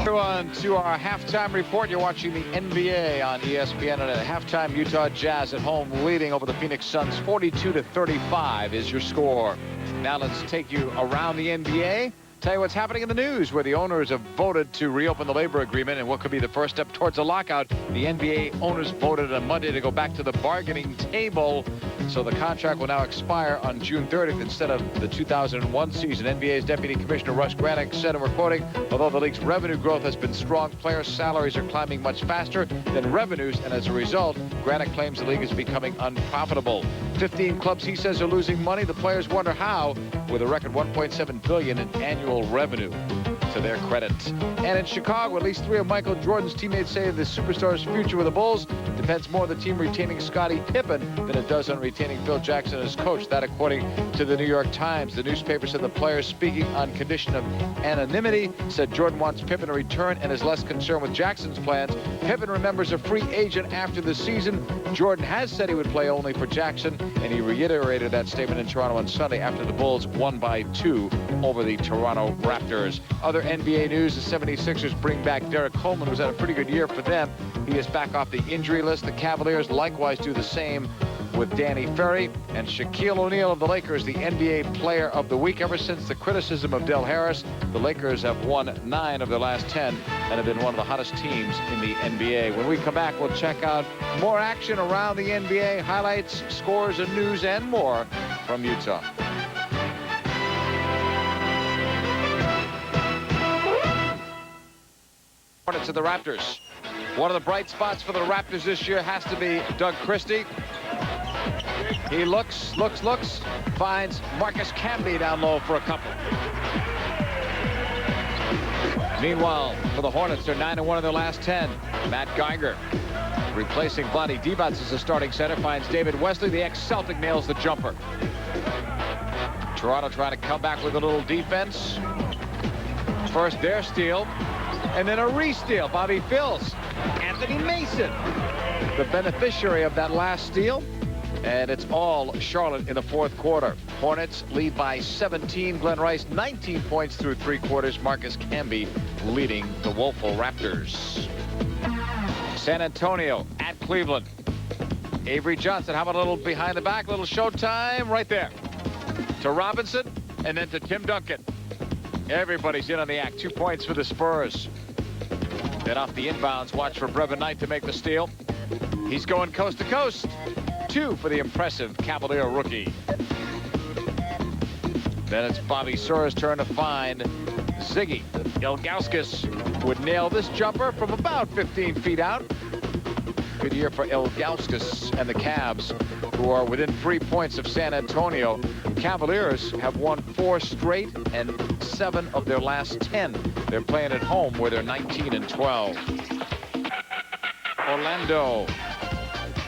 Speaker 1: On to our halftime report. You're watching the NBA on ESPN, and at halftime, Utah Jazz at home leading over the Phoenix Suns. 42-35 is your score. Now let's take you around the NBA. Tell you what's happening in the news, where the owners have voted to reopen the labor agreement and what could be the first step towards a lockout. The NBA owners voted on Monday to go back to the bargaining table. So the contract will now expire on June 30th instead of the 2001 season. NBA's Deputy Commissioner Russ Granick said, and we're quoting, although the league's revenue growth has been strong, players' salaries are climbing much faster than revenues, and as a result, Granick claims the league is becoming unprofitable. 15 clubs, he says, are losing money. The players wonder how, with a record $1.7 billion in annual revenue to their credit. And in Chicago, at least 3 of Michael Jordan's teammates say the superstar's future with the Bulls depends more on the team retaining Scottie Pippen than it does on retaining Phil Jackson as coach. That according to the New York Times. The newspaper said the players, speaking on condition of anonymity, said Jordan wants Pippen to return and is less concerned with Jackson's plans. Pippen remembers a free agent after the season. Jordan has said he would play only for Jackson, and he reiterated that statement in Toronto on Sunday after the Bulls won by 2 over the Toronto Raptors. Other NBA news, the 76ers bring back Derek Coleman, who's had a pretty good year for them. He is back off the injury list. The Cavaliers likewise do the same with Danny Ferry. And Shaquille O'Neal of the Lakers, the NBA Player of the Week. Ever since the criticism of Del Harris, the Lakers have won 9 of their last 10 and have been one of the hottest teams in the NBA. When we come back, we'll check out more action around the NBA, highlights, scores, and news, and more from Utah. To the Raptors. One of the bright spots for the Raptors this year has to be Doug Christie. He looks, finds Marcus Camby down low for a couple. Meanwhile, for the Hornets, they're 9-1 in their last 10. Matt Geiger, replacing Vlade Divac as the starting center, finds David Wesley. The ex-Celtic nails the jumper. Toronto trying to come back with a little defense. First their steal, and then a re-steal. Bobby Phills, Anthony Mason, the beneficiary of that last steal. And it's all Charlotte in the fourth quarter. Hornets lead by 17. Glenn Rice, 19 points through 3 quarters. Marcus Camby leading the woeful Raptors. San Antonio at Cleveland. Avery Johnson, how about a little behind the back, little showtime right there. To Robinson, and then to Tim Duncan. Everybody's in on the act. 2 points for the Spurs. Then off the inbounds, watch for Brevin Knight to make the steal. He's going coast to coast. 2 for the impressive Cavalier rookie. Then it's Bobby Sora's turn to find Ziggy Ilgauskas, who would nail this jumper from about 15 feet out. Good year for Ilgauskas and the Cavs, who are within 3 points of San Antonio. Cavaliers have won 4 straight and 7 of their last 10. They're playing at home where they're 19-12. Orlando.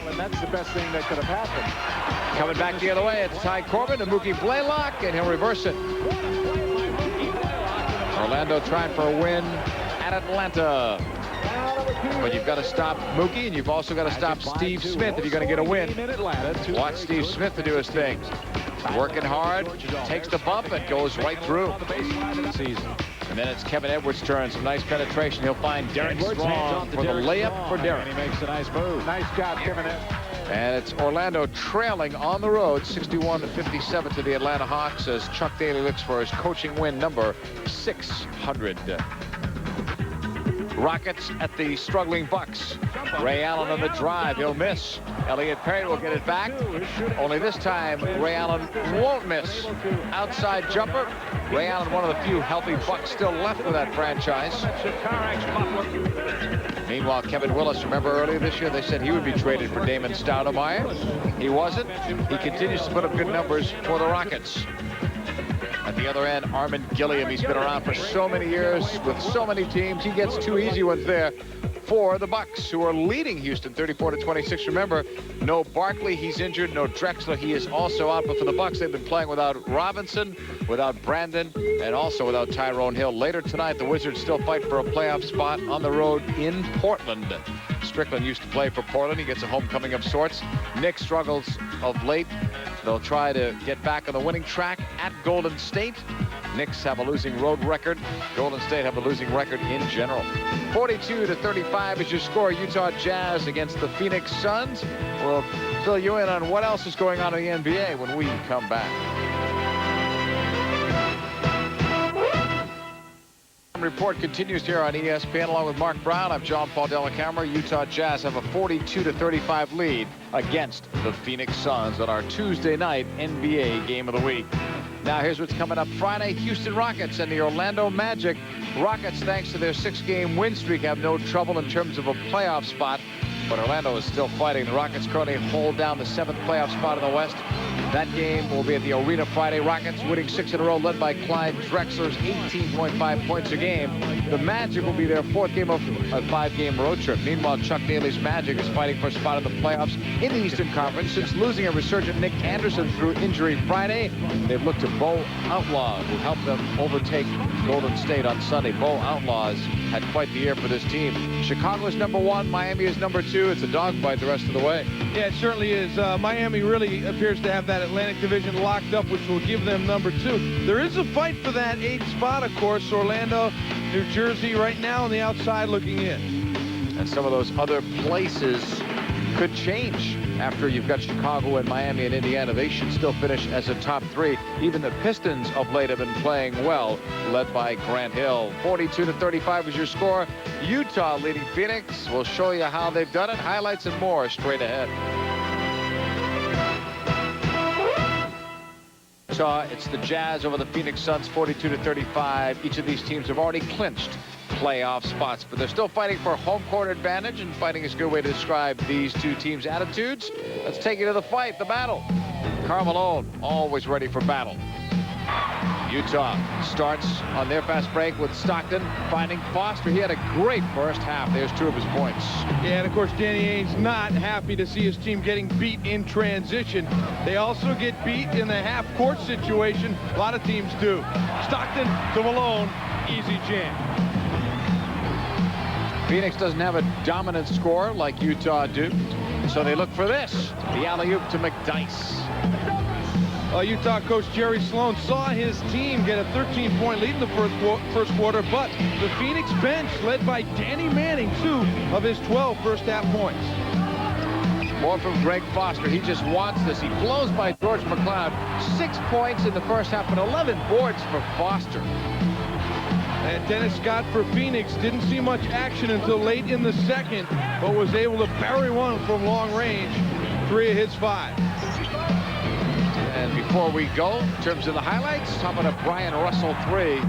Speaker 5: And that's the best thing that could have happened.
Speaker 1: Coming back the other way, it's Ty Corbin to Mookie Blaylock, and he'll reverse it. Orlando trying for a win at Atlanta. But you've got to stop Mookie, and you've also got to stop Steve Smith if you're going to get a win. Watch Steve Smith to do his thing. Working hard, takes the bump, and goes right through. And then it's Kevin Edwards' turn. Some nice penetration. He'll find Derek Strong for the layup for Derek.
Speaker 5: He makes a nice move. Nice job, Kevin Edwards.
Speaker 1: And it's Orlando trailing on the road 61-57 to the Atlanta Hawks as Chuck Daly looks for his coaching win number 600. Rockets at the struggling Bucks. Ray Allen on the drive. He'll miss. Elliot Perry will get it back. Only this time, Ray Allen won't miss. Outside jumper. Ray Allen, one of the few healthy Bucks still left with that franchise. Meanwhile, Kevin Willis, remember earlier this year, they said he would be traded for Damon Stoudemire. He wasn't. He continues to put up good numbers for the Rockets. At the other end, Armin Gilliam. He's been around for so many years with so many teams. He gets 2 easy ones there for the Bucks, who are leading Houston 34-26. Remember, no Barkley, he's injured. No Drexler, he is also out. But for the Bucks, they've been playing without Robinson, without Brandon, and also without Tyrone Hill. Later tonight, the Wizards still fight for a playoff spot on the road in Portland. Strickland used to play for Portland. He gets a homecoming of sorts. Nick struggles of late. They'll try to get back on the winning track at Golden State. Knicks have a losing road record. Golden State have a losing record in general. 42-35 is your score. Utah Jazz against the Phoenix Suns. We'll fill you in on what else is going on in the NBA when we come back. Report continues here on ESPN along with Mark Brown. I'm John Paul Dellacamera. Utah Jazz have a 42-35 lead against the Phoenix Suns on our Tuesday night NBA game of the week. Now here's what's coming up Friday. Houston Rockets and the Orlando Magic. Rockets, thanks to their 6-game win streak, have no trouble in terms of a playoff spot. But Orlando is still fighting. The Rockets currently hold down the 7th playoff spot in the West. That game will be at the Arena Friday. Rockets winning 6 in a row, led by Clyde Drexler's 18.5 points a game. The Magic will be their 4th game of a 5-game road trip. Meanwhile, Chuck Daly's Magic is fighting for a spot in the playoffs in the Eastern Conference. Since losing a resurgent Nick Anderson through injury Friday, they've looked to Bo Outlaw, who helped them overtake Golden State on Sunday. Bo Outlaws had quite the year for this team. Chicago is number 1. Miami is number 2. It's a dogfight the rest of the way.
Speaker 2: Yeah, it certainly is. Miami really appears to have that Atlantic Division locked up, which will give them number 2. There is a fight for that 8th spot, of course. Orlando, New Jersey right now on the outside looking in.
Speaker 1: And some of those other places could change after you've got Chicago and Miami and Indiana. They should still finish as a top 3. Even the Pistons of late have been playing well, led by Grant Hill. 42-35 is your score. Utah leading Phoenix. We'll show you how they've done it. Highlights and more straight ahead. It's the Jazz over the Phoenix Suns, 42-35. Each of these teams have already clinched playoff spots, but they're still fighting for home court advantage, and fighting is a good way to describe these two teams' attitudes. Let's take you to the fight, the battle. Karl Malone, always ready for battle. Utah starts on their fast break with Stockton finding Foster. He had a great first half. There's 2 of his points.
Speaker 2: Yeah, and of course, Danny Ainge not happy to see his team getting beat in transition. They also get beat in the half-court situation. A lot of teams do. Stockton to Malone, easy jam.
Speaker 1: Phoenix doesn't have a dominant score like Utah do, so they look for this. The alley-oop to McDyess.
Speaker 2: Utah coach Jerry Sloan saw his team get a 13-point lead in the first quarter, but the Phoenix bench, led by Danny Manning, 2 of his 12 first-half points.
Speaker 1: More from Greg Foster. He just wants this. He blows by George McLeod. 6 points in the first half and 11 boards for Foster.
Speaker 2: And Dennis Scott for Phoenix didn't see much action until late in the second, but was able to bury one from long range. 3 of his 5.
Speaker 1: And before we go, in terms of the highlights, how about a Brian Russell 3?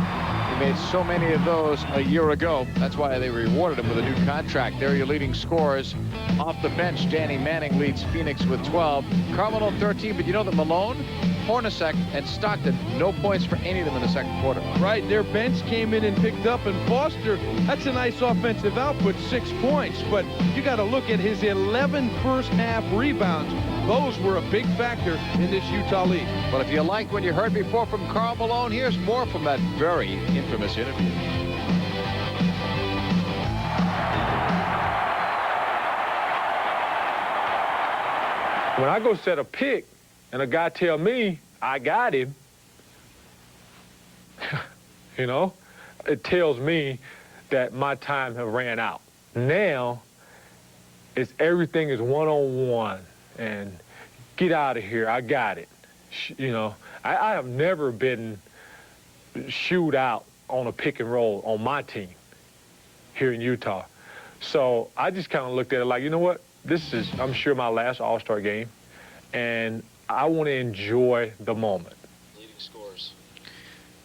Speaker 1: He made so many of those a year ago. That's why they rewarded him with a new contract. There are your leading scorers. Off the bench, Danny Manning leads Phoenix with 12. Karl Malone 13, but you know that Malone, Hornacek, and Stockton, no points for any of them in the second quarter.
Speaker 2: Right, their bench came in and picked up, and Foster, that's a nice offensive output, 6 points. But you got to look at his 11 first-half rebounds. Those were a big factor in this Utah lead.
Speaker 1: But if you like what you heard before from Karl Malone, here's more from that very infamous interview.
Speaker 3: When I go set a pick and a guy tell me I got him, you know, it tells me that my time have ran out. Now, it's everything is one-on-one, and get out of here, I got it. You know, I have never been shooed out on a pick and roll on my team here in Utah. So I just kind of looked at it like, you know what? This is, I'm sure, my last All-Star game, and I want to enjoy the moment.
Speaker 6: Leading scores.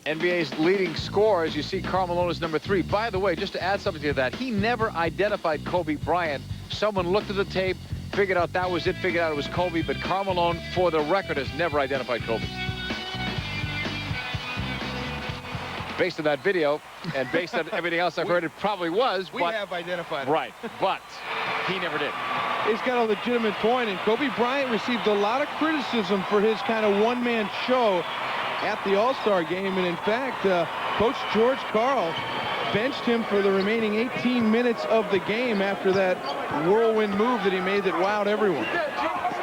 Speaker 1: NBA's leading scorers, you see Karl Malone is number 3. By the way, just to add something to that, he never identified Kobe Bryant. Someone looked at the tape, figured out that was it, figured out it was Kobe, but Karl Malone, for the record, has never identified Kobe. Based on that video, and based on everything else I've heard, it probably was.
Speaker 2: We have identified him.
Speaker 1: Right, but he never did.
Speaker 2: He's got a legitimate point, and Kobe Bryant received a lot of criticism for his kind of one-man show at the All-Star game, and in fact, Coach George Karl benched him for the remaining 18 minutes of the game after that whirlwind move that he made that wowed everyone.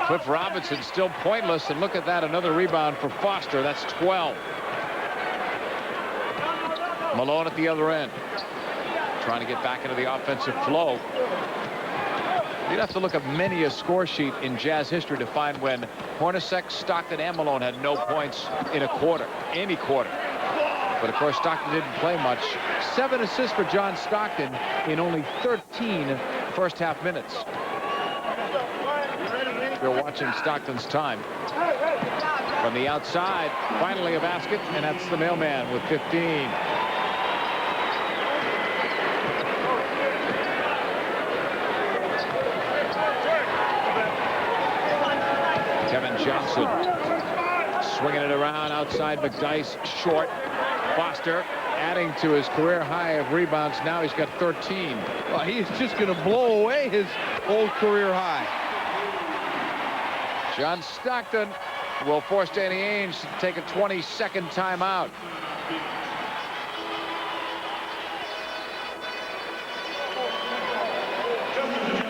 Speaker 1: Cliff Robinson still pointless, and look at that, another rebound for Foster. That's 12. Malone at the other end, trying to get back into the offensive flow. You'd have to look at many a score sheet in Jazz history to find when Hornacek, Stockton, and Malone had no points in a quarter, any quarter. But of course, Stockton didn't play much. 7 assists for John Stockton in only 13 first-half minutes. We're watching Stockton's time. From the outside, finally a basket, and that's the mailman with 15. Kevin Johnson swinging it around outside McDyess, short. Foster adding to his career high of rebounds. Now he's got 13.
Speaker 2: Well, he's just going to blow away his old career high.
Speaker 1: John Stockton will force Danny Ainge to take a 22nd timeout.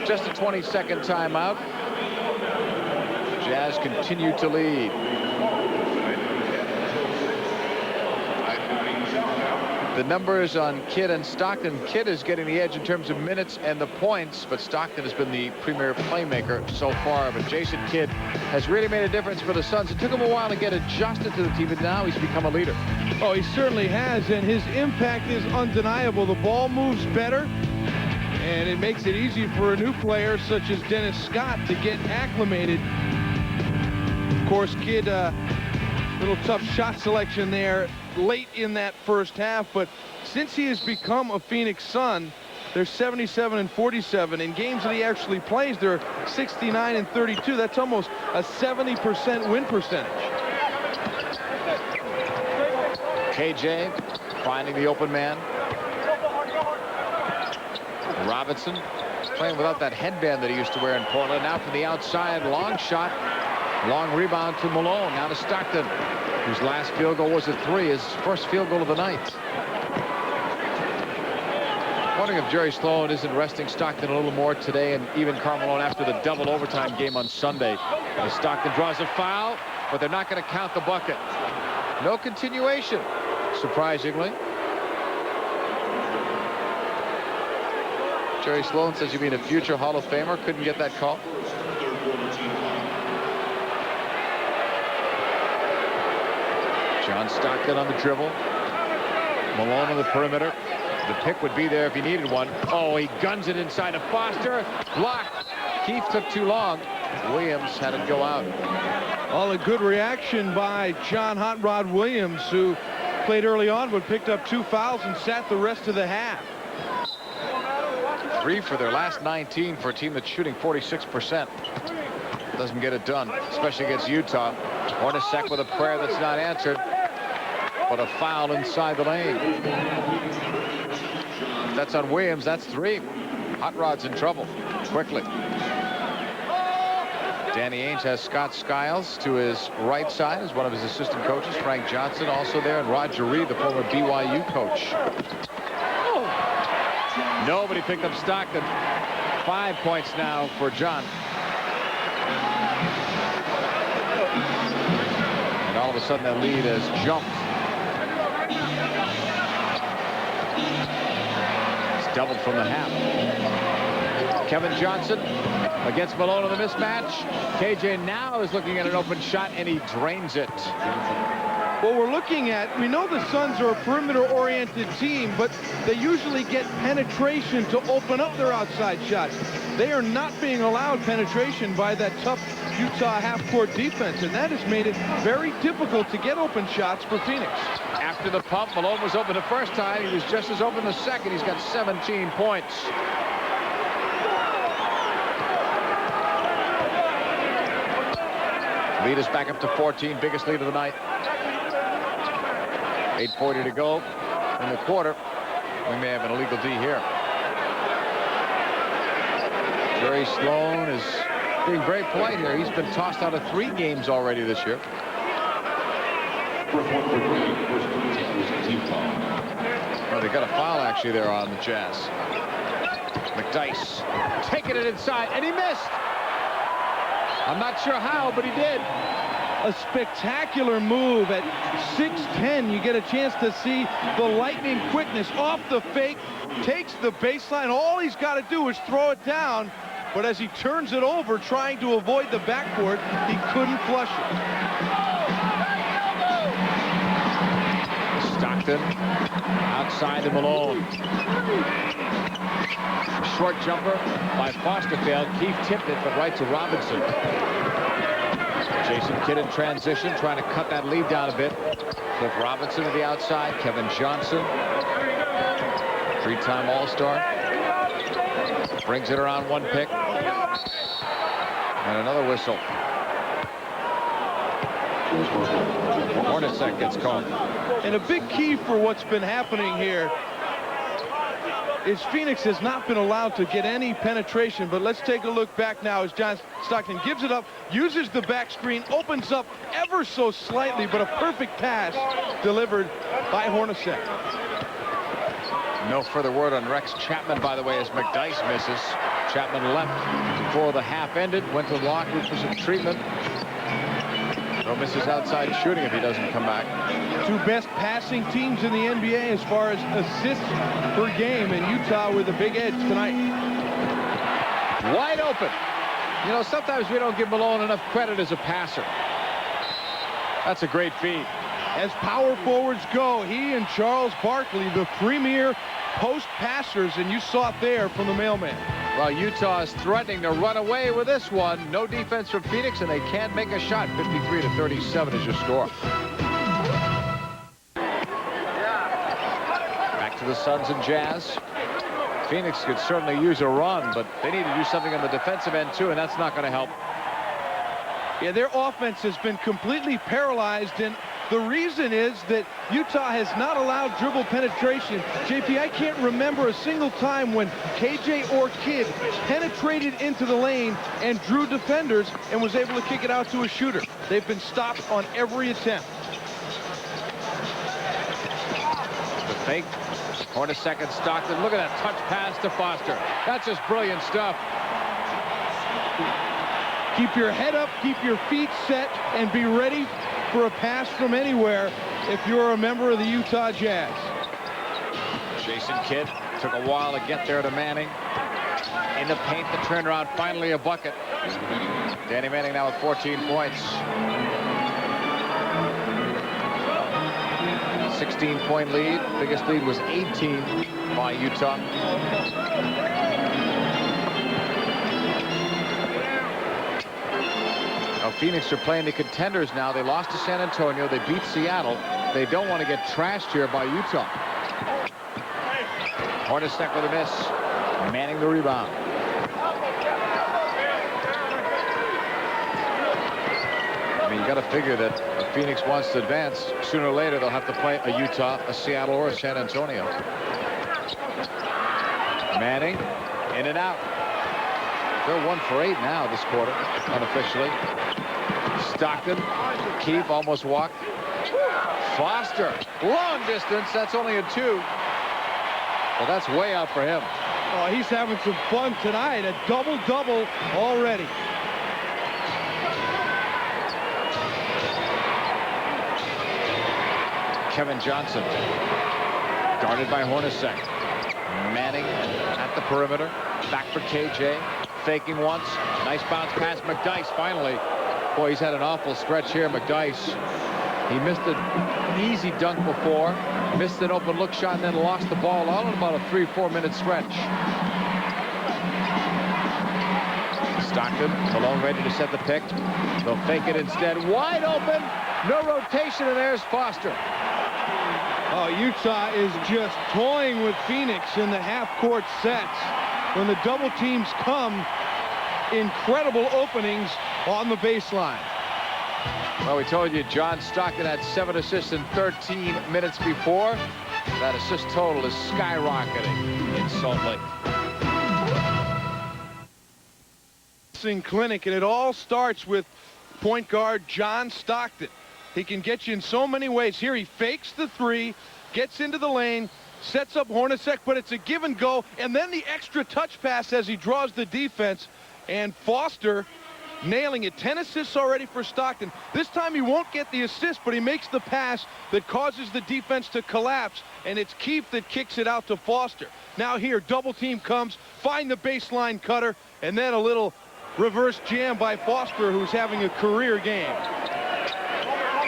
Speaker 1: Just a 22nd timeout. Jazz continue to lead. The numbers on Kidd and Stockton. Kidd is getting the edge in terms of minutes and the points, but Stockton has been the premier playmaker so far. But Jason Kidd has really made a difference for the Suns. It took him a while to get adjusted to the team, but now he's become a leader.
Speaker 2: Oh, he certainly has, and his impact is undeniable. The ball moves better, and it makes it easy for a new player such as Dennis Scott to get acclimated. Of course, Kidd, little tough shot selection there late in that first half, but since he has become a Phoenix Sun, they're 77-47. In games that he actually plays, they're 69-32. That's almost a 70% win percentage.
Speaker 1: KJ finding the open man. Robinson playing without that headband that he used to wear in Portland. Now from the outside, long shot. Long rebound to Malone. Now to Stockton, whose last field goal was a 3, his first field goal of the night. Wondering if Jerry Sloan isn't resting Stockton a little more today, and even Karl Malone after the double overtime game on Sunday. As Stockton draws a foul, but they're not going to count the bucket. No continuation, surprisingly. Jerry Sloan says you'd be a future Hall of Famer. Couldn't get that call. John Stockton on the dribble. Malone on the perimeter. The pick would be there if he needed one. Oh, he guns it inside of Foster. Blocked. Keith took too long. Williams had it go out.
Speaker 2: All a good reaction by John Hot Rod Williams, who Played early on, but picked up 2 fouls and sat the rest of the half.
Speaker 1: 3 for their last 19 for a team that's shooting 46%. Doesn't get it done, especially against Utah. Hornacek with a prayer that's not answered, but a foul inside the lane. If that's on Williams, that's 3. Hot Rod's in trouble quickly. Danny Ainge has Scott Skiles to his right side as one of his assistant coaches. Frank Johnson also there, and Roger Reed, the former BYU coach. Nobody picked up Stockton. 5 points now for John. And all of a sudden that lead has jumped. It's doubled from the half. Kevin Johnson against Malone in the mismatch. KJ now is looking at an open shot, and he drains it.
Speaker 2: What we're looking at, we know the Suns are a perimeter-oriented team, but they usually get penetration to open up their outside shots. They are not being allowed penetration by that tough Utah half-court defense, and that has made it very difficult to get open shots for Phoenix.
Speaker 1: After the pump, Malone was open the first time. He was just as open the second. He's got 17 points. Lead is back up to 14, biggest lead of the night. 8:40 to go in the quarter. We may have an illegal D here. Jerry Sloan is being very polite here. He's been tossed out of 3 games already this year. Oh, they got a foul actually there on the Jazz. McDyess taking it inside, and he missed. I'm not sure how, but he did.
Speaker 2: A spectacular move at 6'10". You get a chance to see the lightning quickness off the fake, takes the baseline. All he's got to do is throw it down, but as he turns it over trying to avoid the backboard, he couldn't flush it.
Speaker 1: Stockton outside to Malone. Short jumper by Fosterfield. Keith tipped it, but right to Robinson. Jason Kidd in transition, trying to cut that lead down a bit. Cliff Robinson to the outside. Kevin Johnson, 3-time All-Star. Brings it around 1 pick. And another whistle. Hornacek gets called.
Speaker 2: And a big key for what's been happening here is Phoenix has not been allowed to get any penetration, but let's take a look back now as John Stockton gives it up, uses the back screen, opens up ever so slightly, but a perfect pass delivered by Hornacek.
Speaker 1: No further word on Rex Chapman, by the way, as McDyess misses. Chapman left before the half ended, went to the locker room for some treatment. No misses outside shooting if he doesn't come back.
Speaker 2: 2 best passing teams in the NBA as far as assists per game, and Utah with a big edge tonight.
Speaker 1: Wide open. You know, sometimes we don't give Malone enough credit as a passer. That's a great feed.
Speaker 2: As power forwards go, he and Charles Barkley, the premier post passers, and you saw it there from the mailman.
Speaker 1: Well, Utah is threatening to run away with this one. No defense from Phoenix, and they can't make a shot. 53-37 is your score. Back to the Suns and Jazz. Phoenix could certainly use a run, but they need to do something on the defensive end, too, and that's not going to help.
Speaker 2: Yeah, their offense has been completely paralyzed, and the reason is that Utah has not allowed dribble penetration. JP, I can't remember a single time when KJ or Kidd penetrated into the lane and drew defenders and was able to kick it out to a shooter. They've been stopped on every attempt.
Speaker 1: The fake. Hornacek and Stockton. Look at that touch pass to Foster. That's just brilliant stuff.
Speaker 2: Keep your head up, keep your feet set, and be ready for a pass from anywhere if you're a member of the Utah Jazz.
Speaker 1: Jason Kidd took a while to get there to Manning. In the paint, the turnaround, finally a bucket. Danny Manning now with 14 points. 16-point lead. Biggest lead was 18 by Utah. Now Phoenix are playing the contenders now. They lost to San Antonio. They beat Seattle. they don't want to get trashed here by Utah. Hornacek with a miss. Manning the rebound. I mean, you got to figure that if Phoenix wants to advance, sooner or later they'll have to play a Utah, a Seattle, or a San Antonio. Manning, in and out. They're 1 for 8 now this quarter, unofficially. Stockton, Keefe almost walked. Foster, long distance. That's only a 2. Well, that's way out for him.
Speaker 2: Oh, he's having some fun tonight. A double-double already.
Speaker 1: Kevin Johnson, guarded by Hornacek. Manning at the perimeter. Back for KJ. Faking once. Nice bounce pass. McDyess finally. Boy, he's had an awful stretch here, McDyess. He missed an easy dunk before. Missed an open look shot and then lost the ball all in about a 3-4 minute stretch. Stockton, Malone ready to set the pick. They'll fake it instead. Wide open. No rotation, and there's Foster.
Speaker 2: Oh, Utah is just toying with Phoenix in the half-court sets. When the double teams come, incredible openings on the baseline.
Speaker 1: Well, we told you John Stockton had 7 assists in 13 minutes before. That assist total is skyrocketing in Salt Lake.
Speaker 2: Clinic, and it all starts with point guard John Stockton. He can get you in so many ways. Here he fakes the 3, gets into the lane, sets up Hornacek, but it's a give and go, and then the extra touch pass as he draws the defense, and Foster nailing it. 10 assists already for Stockton. This time he won't get the assist, but he makes the pass that causes the defense to collapse, and it's Keefe that kicks it out to Foster. Now here, double team comes, find the baseline cutter, and then a little reverse jam by Foster, who's having a career game.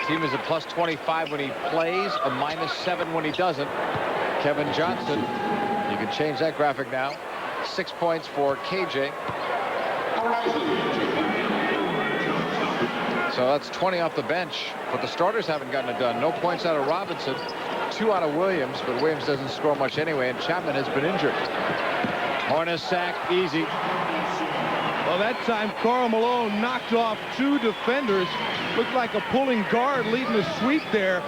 Speaker 1: Team is a plus 25 when he plays, a -7 when he doesn't. Kevin Johnson, you can change that graphic now. 6 points for KJ. So that's 20 off the bench, but the starters haven't gotten it done. No points out of Robinson, 2 out of Williams, but Williams doesn't score much anyway, and Chapman has been injured. Hornacek, easy.
Speaker 2: Well, that time Karl Malone knocked off 2 defenders. Looked like a pulling guard leading the sweep there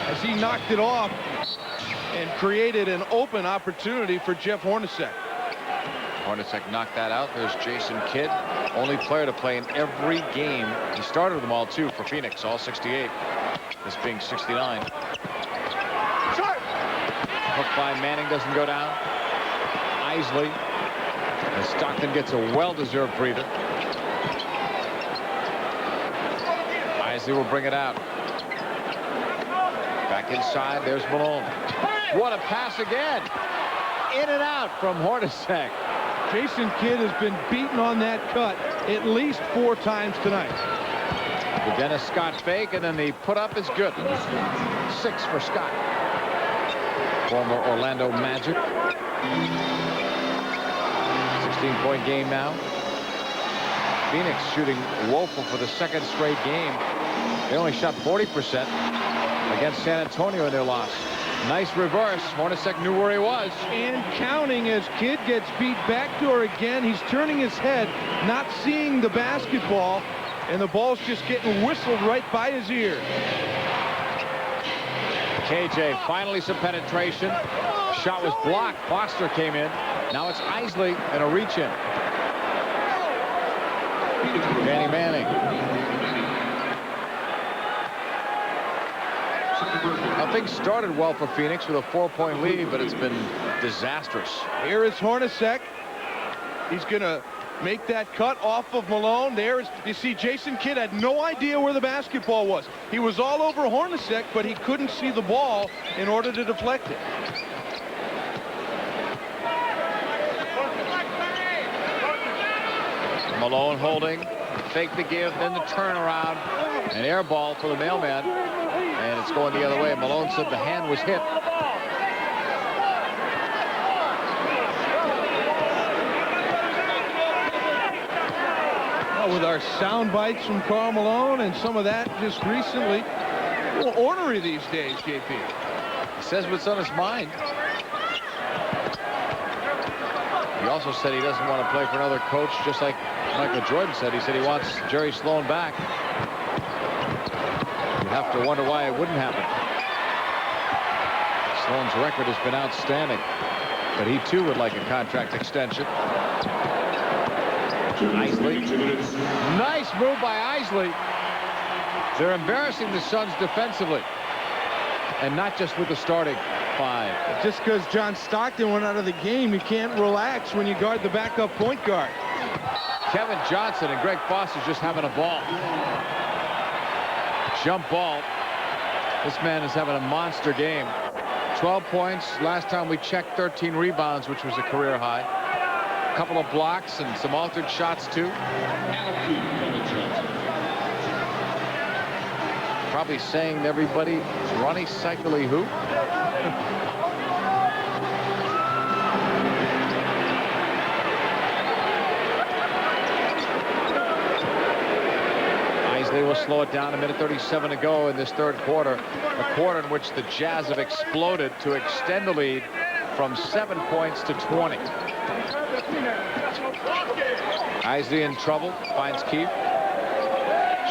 Speaker 2: as he knocked it off and created an open opportunity for Jeff Hornacek.
Speaker 1: Hornacek knocked that out. There's Jason Kidd, only player to play in every game. He started them all, too, for Phoenix, all 68. This being 69. Hook by Manning doesn't go down. Isley. And Stockton gets a well-deserved breather. Isley will bring it out. Back inside, there's Malone. What a pass again. In and out from Hornacek.
Speaker 2: Jason Kidd has been beaten on that cut at least 4 times tonight.
Speaker 1: The Dennis Scott fake, and then the put up is good. 6 for Scott. Former Orlando Magic. 16-point game now. Phoenix shooting woeful for the 2nd straight game. They only shot 40% against San Antonio in their loss. Nice reverse. Hornacek knew where he was.
Speaker 2: And counting as Kidd gets beat backdoor again. He's turning his head, not seeing the basketball, and the ball's just getting whistled right by his ear.
Speaker 1: KJ, finally some penetration. Shot was blocked. Foster came in. Now it's Isley and a reach in. Danny Manning. Now things started well for Phoenix with a 4-point lead, but it's been disastrous.
Speaker 2: Here is Hornacek. He's going to make that cut off of Malone. There is, you see, Jason Kidd had no idea where the basketball was. He was all over Hornacek, but he couldn't see the ball in order to deflect it.
Speaker 1: Malone holding, fake the give, then the turnaround, an air ball for the mailman, and it's going the other way. Malone said the hand was hit.
Speaker 2: Well, with our sound bites from Karl Malone and some of that just recently, little ornery these days, JP.
Speaker 1: He says what's on his mind. He also said he doesn't want to play for another coach, just like Michael Jordan said. He said he wants Jerry Sloan back. You have to wonder why it wouldn't happen. Sloan's record has been outstanding, but he too would like a contract extension. Isley. Nice move by Isley. They're embarrassing the Suns defensively, and not just with the starting five.
Speaker 2: Just because John Stockton went out of the game, you can't relax when you guard the backup point guard.
Speaker 1: Kevin Johnson and Greg Foster's just having a ball. Jump ball. This man is having a monster game. 12 points. Last time we checked, 13 rebounds, which was a career high. A couple of blocks and some altered shots, too. Probably saying to everybody, Ronnie Cycli who? They will slow it down. 1:37 to go in this third quarter. A quarter in which the Jazz have exploded to extend the lead from 7 points to 20. Isley in trouble. Finds Keith.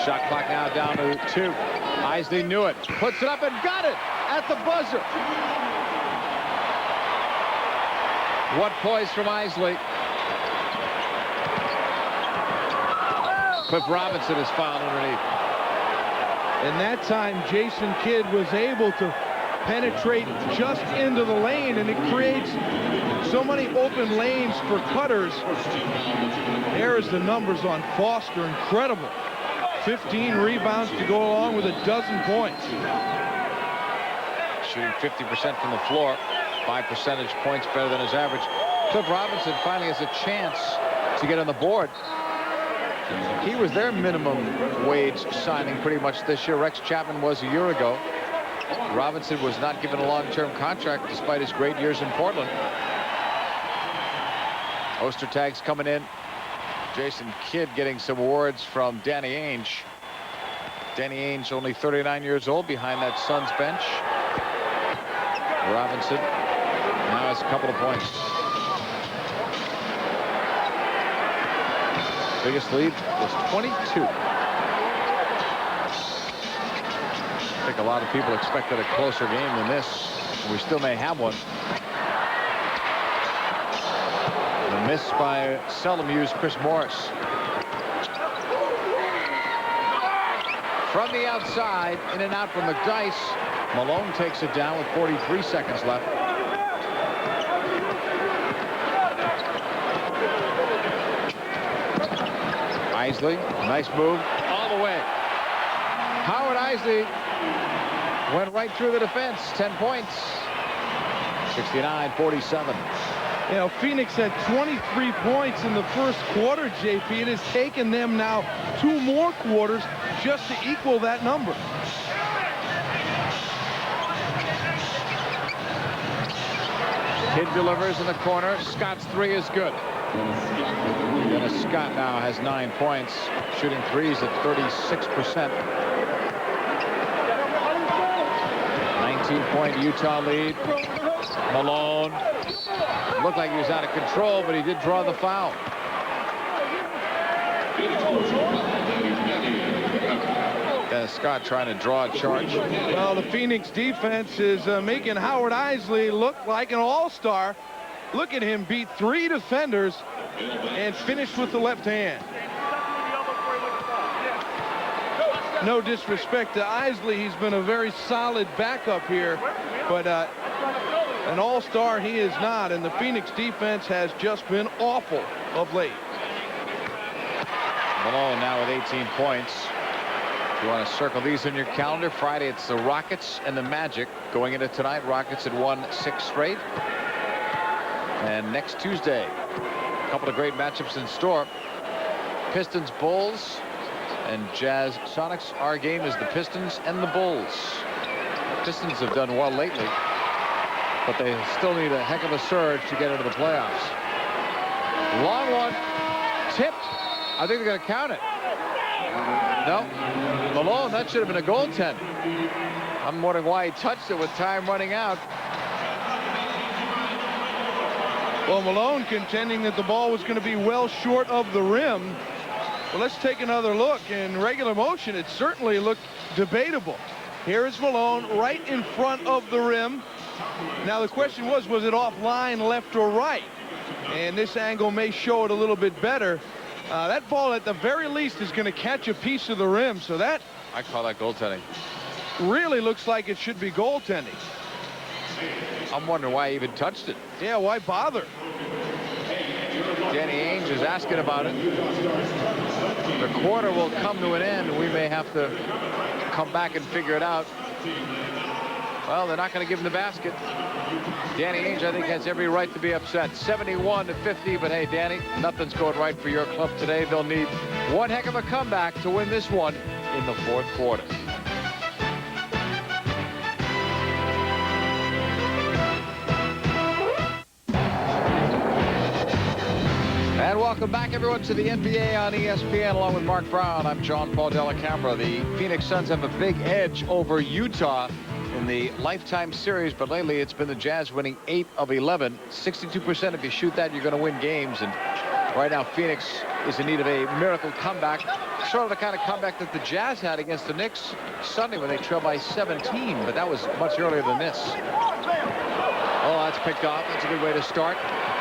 Speaker 1: Shot clock now down to 2. Isley knew it. Puts it up and got it at the buzzer. What poise from Isley. Cliff Robinson is fouled underneath.
Speaker 2: And that time, Jason Kidd was able to penetrate just into the lane, and it creates so many open lanes for cutters. There is the numbers on Foster. Incredible. 15 rebounds to go along with 12 points.
Speaker 1: Shooting 50% from the floor. 5 percentage points better than his average. Cliff Robinson finally has a chance to get on the board. He was their minimum wage signing pretty much this year. Rex Chapman was a year ago. Robinson was not given a long-term contract despite his great years in Portland. Ostertag's coming in. Jason Kidd getting some awards from Danny Ainge. Danny Ainge only 39 years old behind that Suns bench. Robinson now has a couple of points. Biggest lead was 22. I think a lot of people expected a closer game than this. We still may have one. The miss by seldom used Chris Morris. From the outside, in and out from McDyess. Malone takes it down with 43 seconds left. Isley, nice move all the way. Howard Isley went right through the defense. 10 points. 69-47.
Speaker 2: You know, Phoenix had 23 points in the first quarter, JP. It has taken them now 2 more quarters just to equal that number.
Speaker 1: Kidd delivers in the corner. Scott's 3 is good. Dennis Scott now has 9 points, shooting threes at 36%. 19-point Utah lead. Malone looked like he was out of control, but he did draw the foul. Dennis Scott trying to draw a charge.
Speaker 2: Well, the Phoenix defense is making Howard Isley look like an all-star. Look at him beat 3 defenders and finish with the left hand. No disrespect to Isley. He's been a very solid backup here, but an all-star he is not, and the Phoenix defense has just been awful of late.
Speaker 1: Malone now with 18 points. If you want to circle these in your calendar, Friday it's the Rockets and the Magic. Going into tonight, Rockets had won 6 straight. And next Tuesday, a couple of great matchups in store. Pistons, Bulls, and Jazz, Sonics. Our game is the Pistons and the Bulls. Pistons have done well lately, but they still need a heck of a surge to get into the playoffs. Long one, tipped. I think they're going to count it. No, Malone, that should have been a goaltend. I'm wondering why he touched it with time running out.
Speaker 2: Well, Malone contending that the ball was going to be well short of the rim. Well, let's take another look. In regular motion, it certainly looked debatable. Here is Malone right in front of the rim. Now, the question was it offline, left or right? And this angle may show it a little bit better. That ball, at the very least, is going to catch a piece of the rim. So that,
Speaker 1: I call that goaltending.
Speaker 2: Really looks like it should be goaltending.
Speaker 1: I'm wondering why he even touched it.
Speaker 2: Yeah, why bother?
Speaker 1: Danny Ainge is asking about it. The quarter will come to an end. We may have to come back and figure it out. Well, they're not going to give him the basket. Danny Ainge, I think, has every right to be upset. 71-50, but hey, Danny, nothing's going right for your club today. They'll need one heck of a comeback to win this one in the fourth quarter. And welcome back, everyone, to the NBA on ESPN. Along with Mark Brown, I'm John Paul Dellacamera. The Phoenix Suns have a big edge over Utah in the lifetime series, but lately it's been the Jazz winning 8 of 11. 62%. If you shoot that, you're going to win games. And right now, Phoenix is in need of a miracle comeback. Sort of the kind of comeback that the Jazz had against the Knicks Sunday when they trailed by 17, but that was much earlier than this. Oh, that's picked off. That's a good way to start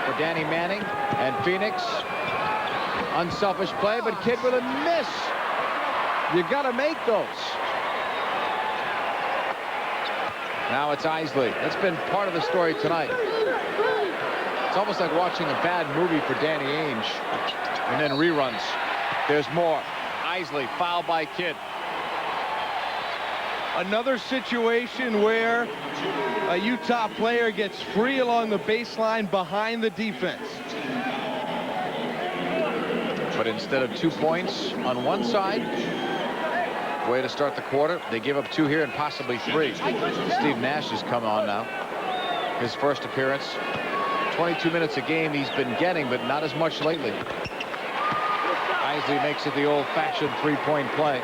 Speaker 1: for Danny Manning and Phoenix. Unselfish play, but Kidd with a miss. You got to make those. Now it's Isley. That's been part of the story tonight. It's almost like watching a bad movie for Danny Ainge. And then reruns. There's more. Isley fouled by Kidd.
Speaker 2: Another situation where a Utah player gets free along the baseline behind the defense.
Speaker 1: But instead of 2 points on one side, way to start the quarter, they give up 2 here and possibly 3. Steve Nash has come on now. His first appearance. 22 minutes a game he's been getting, but not as much lately. Isley makes it the old-fashioned three-point play.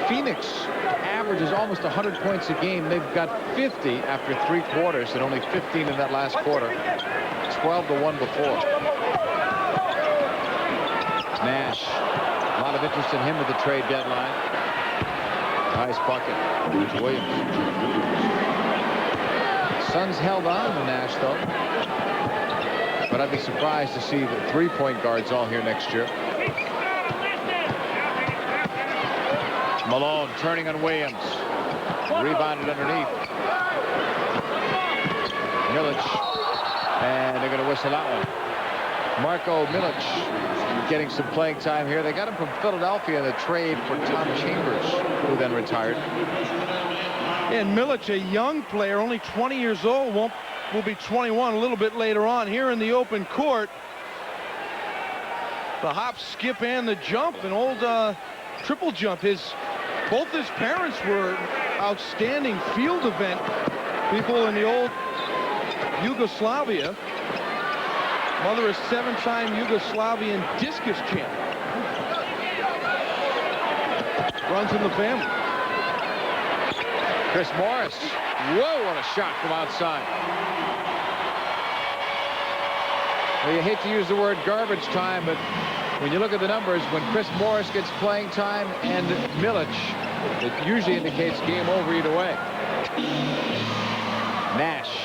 Speaker 1: Phoenix averages almost 100 points a game. They've got 50 after 3 quarters and only 15 in that last quarter. 12-1 before. Nash, a lot of interest in him at the trade deadline. Nice bucket. Williams. Suns held on to Nash, though. But I'd be surprised to see the three-point guards all here next year. Malone turning on Williams. Rebounded underneath. Milic. And they're going to whistle that one. Marko Milic getting some playing time here. They got him from Philadelphia in the trade for Tom Chambers, who then retired.
Speaker 2: And Milic, a young player, only 20 years old, will be 21 a little bit later on. Here in the open court, the hop, skip, and the jump, an old triple jump. Both his parents were outstanding field event people in the old Yugoslavia. Mother is 7-time Yugoslavian discus champ. Runs in the family.
Speaker 1: Chris Morris. Whoa, what a shot from outside. Well, you hate to use the word garbage time, but when you look at the numbers, when Chris Morris gets playing time and Milic, it usually indicates game over either way. Nash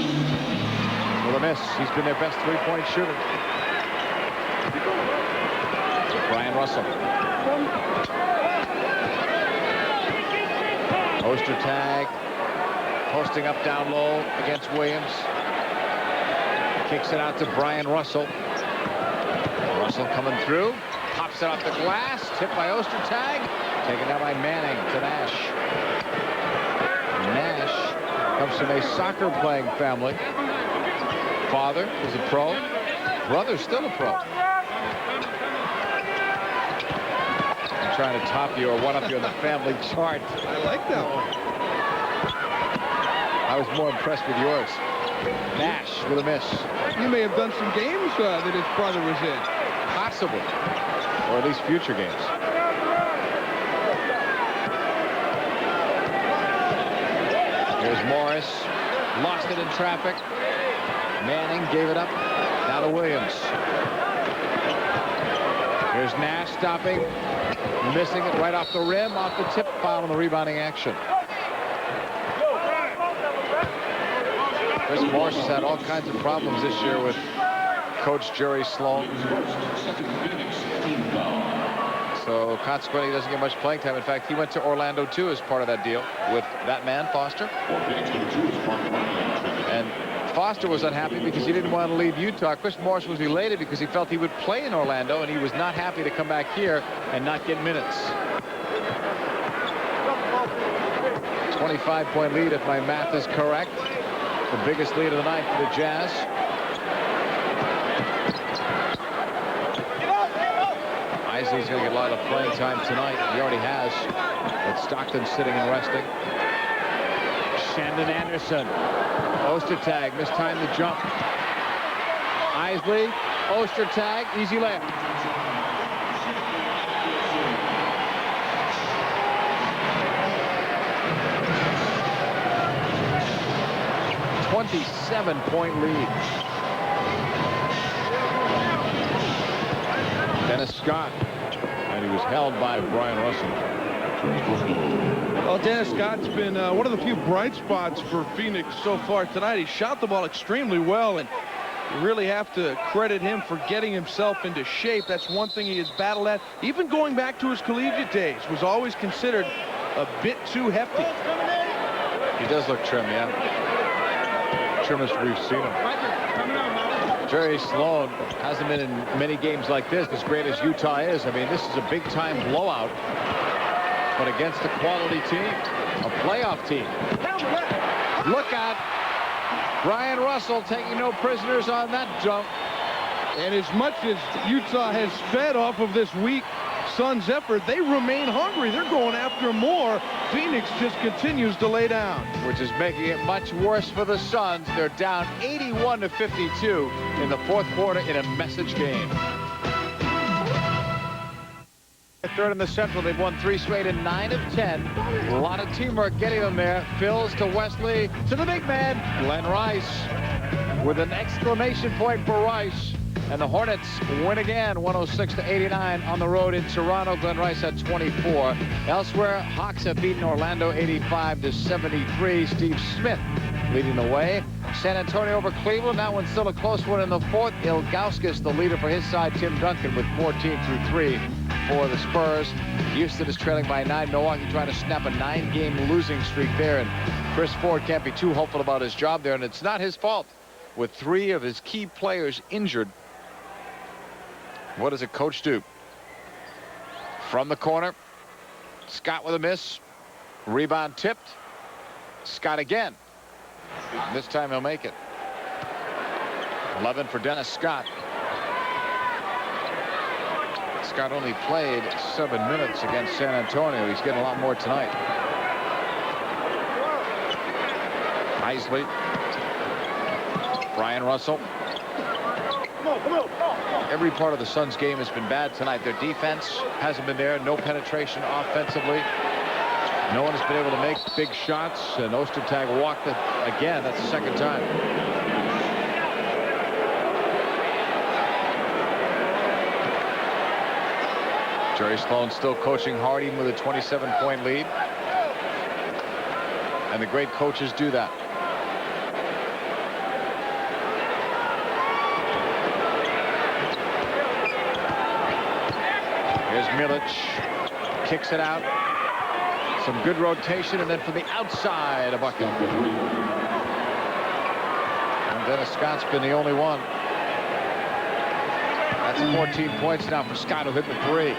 Speaker 1: with a miss. He's been their best three-point shooter. Brian Russell. Ostertag posting up down low against Williams. Kicks it out to Brian Russell. Russell coming through. Pops it off the glass. Tipped by Ostertag. Taken down by Manning to Nash. Nash comes from a soccer-playing family. Father is a pro. Brother's still a pro. I'm trying to top you or one-up you on the family chart.
Speaker 2: I like that one.
Speaker 1: I was more impressed with yours. Nash with a miss.
Speaker 2: You may have done some games that his brother was in.
Speaker 1: Possibly. Or at least future games. Here's Morris. Lost it in traffic. Manning gave it up. Now to Williams. Here's Nash stopping. Missing it right off the rim. Off the tip. Foul on the rebounding action. Chris Morris has had all kinds of problems this year with Coach Jerry Sloan. So consequently, he doesn't get much playing time. In fact, he went to Orlando too as part of that deal with that man, Foster. And Foster was unhappy because he didn't want to leave Utah. Chris Morris was elated because he felt he would play in Orlando, and he was not happy to come back here and not get minutes. 25-point lead, if my math is correct. The biggest lead of the night for the Jazz. Isley's going to get a lot of playing time tonight. He already has. With Stockton sitting and resting. Shandon Anderson. Ostertag mistimed the jump. Isley. Ostertag. Easy layup. .7-point lead. Dennis Scott, and he was held by Brian Russell.
Speaker 2: Well, Dennis Scott's been one of the few bright spots for Phoenix so far tonight. He shot the ball extremely well, and you really have to credit him for getting himself into shape. That's one thing he has battled at. Even going back to his collegiate days, was always considered a bit too hefty.
Speaker 1: He does look trim, yeah. Trimmest we've seen him. Jerry Sloan hasn't been in many games like this, as great as Utah is. I mean, this is a big-time blowout, but against a quality team, a playoff team. Look out. Brian Russell taking no prisoners on that jump.
Speaker 2: And as much as Utah has fed off of this weak Suns effort, they remain hungry. They're going after more. Phoenix just continues to lay down,
Speaker 1: which is making it much worse for the Suns. They're down 81-52 in the fourth quarter in a message game. Third in the Central, they've won 3 straight in 9 of 10. A lot of teamwork getting them there. Phils to Wesley to the big man, Glenn Rice, with an exclamation point for Rice. And the Hornets win again, 106-89 on the road in Toronto. Glenn Rice had 24. Elsewhere, Hawks have beaten Orlando 85-73. Steve Smith leading the way. San Antonio over Cleveland. That one's still a close one in the fourth. Ilgauskas, the leader for his side. Tim Duncan with 14-3 for the Spurs. Houston is trailing by 9. Milwaukee trying to snap a 9-game losing streak there. And Chris Ford can't be too hopeful about his job there. And it's not his fault. With 3 of his key players injured, what does a coach do? From the corner, Scott with a miss. Rebound tipped. Scott again. This time he'll make it. 11 for Dennis Scott. Scott only played 7 minutes against San Antonio. He's getting a lot more tonight. Isley. Brian Russell. Every part of the Suns game has been bad tonight. Their defense hasn't been there. No penetration offensively. No one has been able to make big shots. And Ostertag walked it again. That's the second time. Jerry Sloan still coaching hard, even with a 27-point lead. And the great coaches do that. Here's Milic, kicks it out. Some good rotation, and then from the outside, a bucket. And Dennis Scott's been the only one. That's 14 points now for Scott, who hit the 3.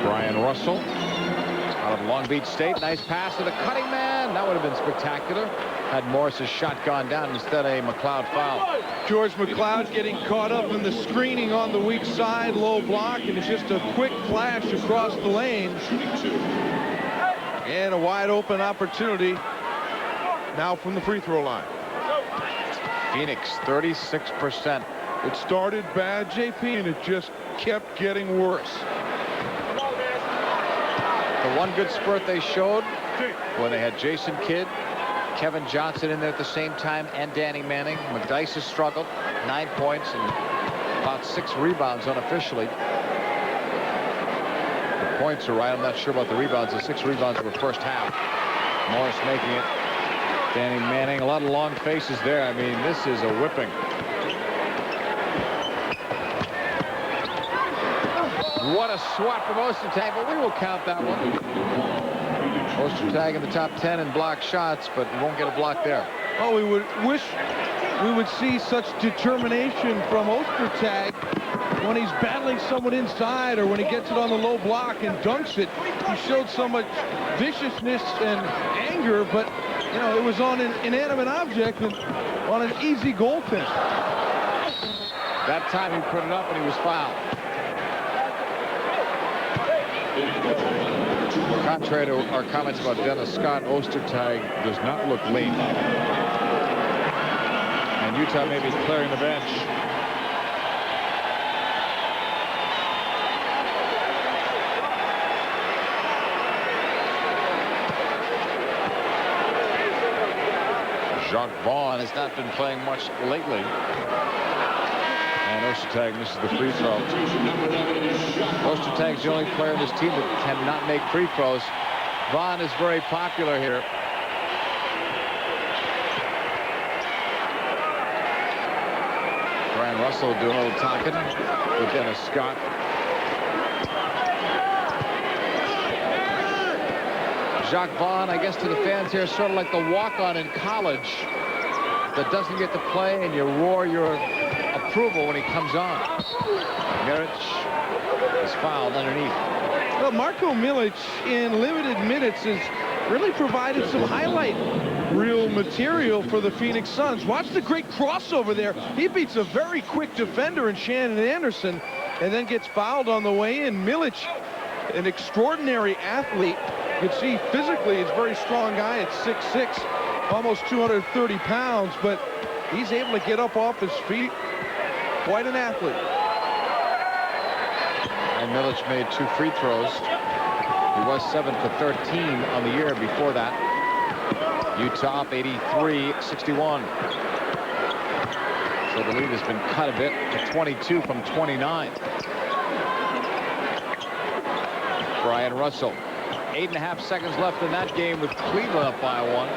Speaker 1: Brian Russell out of Long Beach State. Nice pass to the cutting man. That would have been spectacular had Morris's shot gone down. Instead, a McLeod foul.
Speaker 2: George McLeod getting caught up in the screening on the weak side, low block, and it's just a quick flash across the lane. And a wide open opportunity now from the free throw line.
Speaker 1: Phoenix 36%
Speaker 2: It started bad, JP, and it just kept getting worse.
Speaker 1: The one good spurt they showed when they had Jason Kidd, Kevin Johnson in there at the same time, and Danny Manning. McDyess has struggled, 9 points and about 6 rebounds unofficially. The points are right. I'm not sure about the rebounds. The 6 rebounds were first half. Morris making it. Danny Manning, a lot of long faces there. I mean, this is a whipping. What a swat from Ostertag, but we will count that one. Ostertag in the top 10 in block shots, but he won't get a block there.
Speaker 2: Oh, we would wish we would see such determination from Ostertag when he's battling someone inside or when he gets it on the low block and dunks it. He showed so much viciousness and anger, but, you know, it was on an inanimate object and on an easy goal finish.
Speaker 1: That time he put it up and he was fouled. Contrary to our comments about Dennis Scott, Ostertag does not look late. And Utah may be clearing the bench. Jacques Vaughn has not been playing much lately. And Ostertag misses the free throw. Ostertag's the only player in this team that cannot make free throws. Vaughn is very popular here. Brian Russell doing a little talking with Dennis Scott. Jacques Vaughn, I guess to the fans here, sort of like the walk-on in college that doesn't get to play, and you roar your approval when he comes on. Milic is fouled underneath.
Speaker 2: Well, Marko Milic in limited minutes has really provided some highlight reel material for the Phoenix Suns. Watch the great crossover there. He beats a very quick defender in Shannon Anderson and then gets fouled on the way in. Milic, an extraordinary athlete. You can see physically he's a very strong guy at 6'6", almost 230 pounds, but he's able to get up off his feet. Quite an athlete.
Speaker 1: And Milic made 2 free throws. He was 7 for 13 on the year before that. Utah up 83-61. So the lead has been cut a bit to 22 from 29. Brian Russell. 8.5 seconds left in that game with Cleveland up by 1.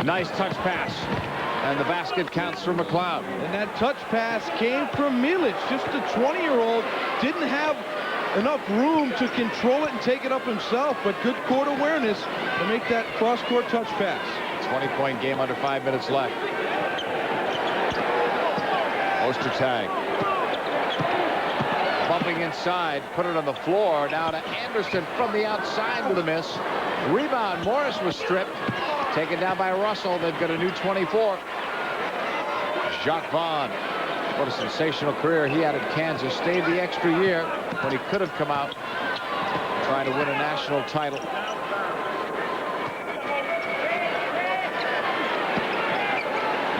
Speaker 1: Nice touch pass. And the basket counts for McLeod.
Speaker 2: And that touch pass came from Milic, just a 20-year-old. Didn't have enough room to control it and take it up himself, but good court awareness to make that cross-court touch pass.
Speaker 1: 20-point game under 5 minutes left. Ostertag. Bumping inside, put it on the floor. Now to Anderson from the outside with a miss. Rebound, Morris was stripped. Taken down by Russell. They've got a new 24. Jacques Vaughn. What a sensational career he had at Kansas. Stayed the extra year when he could have come out trying to win a national title.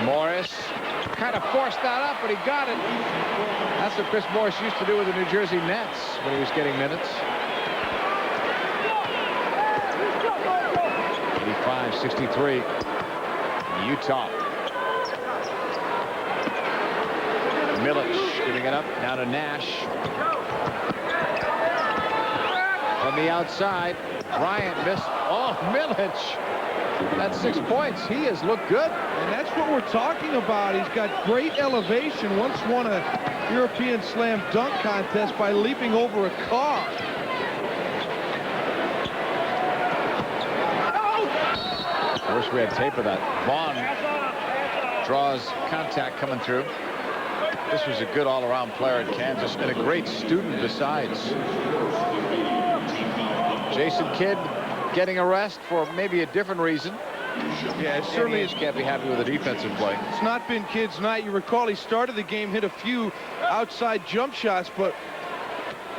Speaker 1: Morris kind of forced that up, but he got it. That's what Chris Morris used to do with the New Jersey Nets when he was getting minutes. 85-63. Utah. Milic giving it up now to Nash. From the outside, Bryant missed. Oh, Milic. That's 6 points. He has looked good.
Speaker 2: And that's what we're talking about. He's got great elevation. Once won a European slam dunk contest by leaping over a car.
Speaker 1: I wish we had tape of that. Vaughn draws contact coming through. This was a good all-around player at Kansas and a great student besides. Jason Kidd getting a rest for maybe a different reason.
Speaker 2: Yeah, it certainly
Speaker 1: is. Can't be happy with the defensive play.
Speaker 2: It's not been Kidd's night. You recall he started the game, hit a few outside jump shots, but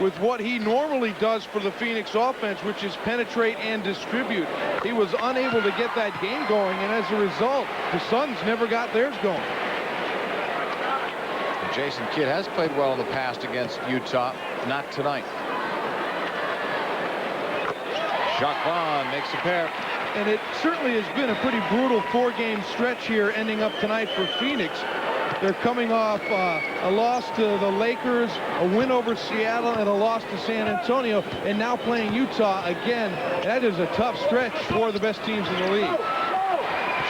Speaker 2: with what he normally does for the Phoenix offense, which is penetrate and distribute. He was unable to get that game going, and as a result, the Suns never got theirs going.
Speaker 1: Jason Kidd has played well in the past against Utah. Not tonight. Jacques Vaughn makes a pair.
Speaker 2: And it certainly has been a pretty brutal 4-game stretch here ending up tonight for Phoenix. They're coming off a loss to the Lakers, a win over Seattle, and a loss to San Antonio, and now playing Utah again. That is a tough stretch for the best teams in the league.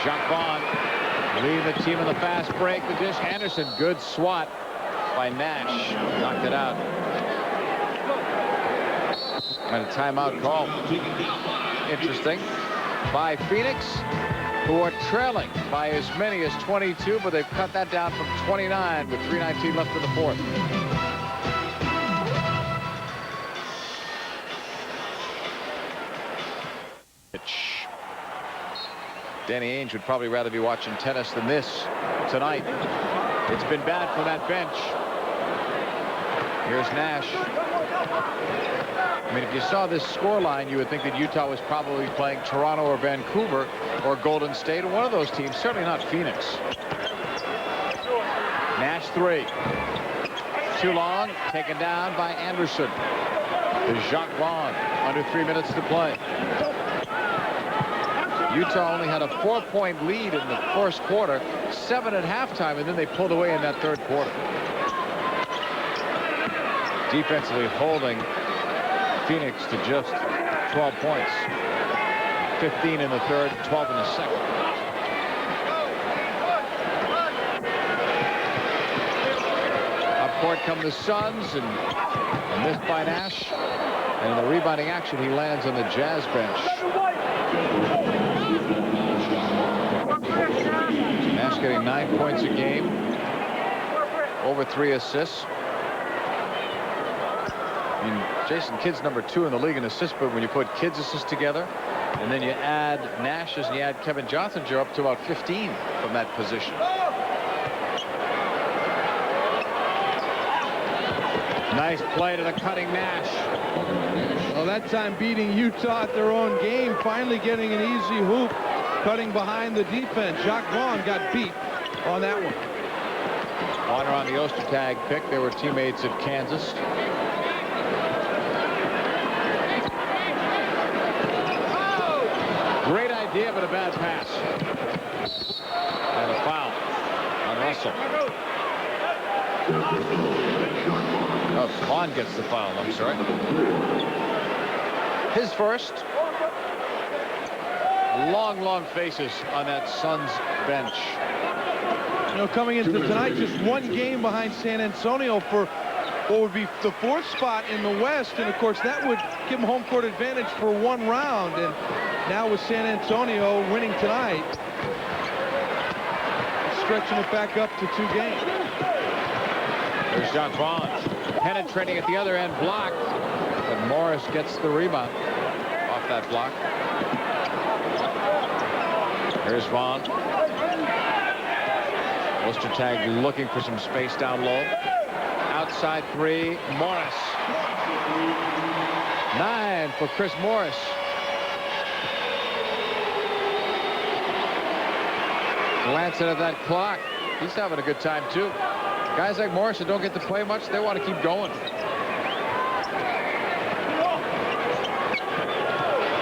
Speaker 1: Jacques Vaughn leading the team in the fast break. The dish. Anderson, good swat by Nash. Knocked it out. And a timeout call. Interesting. By Phoenix, who are trailing by as many as 22, but they've cut that down from 29 with 3:19 left in the fourth. Pitch. Danny Ainge would probably rather be watching tennis than this tonight. It's been bad for that bench. Here's Nash. I mean, if you saw this scoreline, you would think that Utah was probably playing Toronto or Vancouver or Golden State or one of those teams, certainly not Phoenix. Nash 3. Too long, taken down by Anderson. There's Jacques Vaughn, under 3 minutes to play. Utah only had a 4-point lead in the first quarter, 7 at halftime, and then they pulled away in that third quarter. Defensively holding Phoenix to just 12 points. 15 in the third, 12 in the second. Up court come the Suns, and a miss by Nash. And in the rebounding action, he lands on the Jazz bench. Nash getting 9 points a game, over 3 assists. I mean, Jason Kidd's #2 in the league in assists, but when you put Kidd's assists together and then you add Nash's and you add Kevin Johnson's, you're up to about 15 from that position. Nice play to the cutting Nash.
Speaker 2: Well, that time beating Utah at their own game, finally getting an easy hoop, cutting behind the defense. Jacques Vaughn got beat on that one.
Speaker 1: Honor on the Ostertag pick. They were teammates at Kansas. Great idea, but a bad pass. And a foul on Russell. Oh, Vaughn gets the foul, I'm sorry. His first. Long faces on that Suns bench.
Speaker 2: You know, coming into tonight, just 1 game behind San Antonio for what would be the 4th spot in the West. And, of course, that would give them home court advantage for 1 round. And now with San Antonio winning tonight, stretching it back up to 2 games.
Speaker 1: There's Jacques Vaughn penetrating at the other end, blocked. But Morris gets the rebound off that block. Here's Vaughn. Ostertag looking for some space down low. Outside 3, Morris. 9 for Chris Morris. Glancing at that clock. He's having a good time, too. Guys like Morris that don't get to play much, they want to keep going.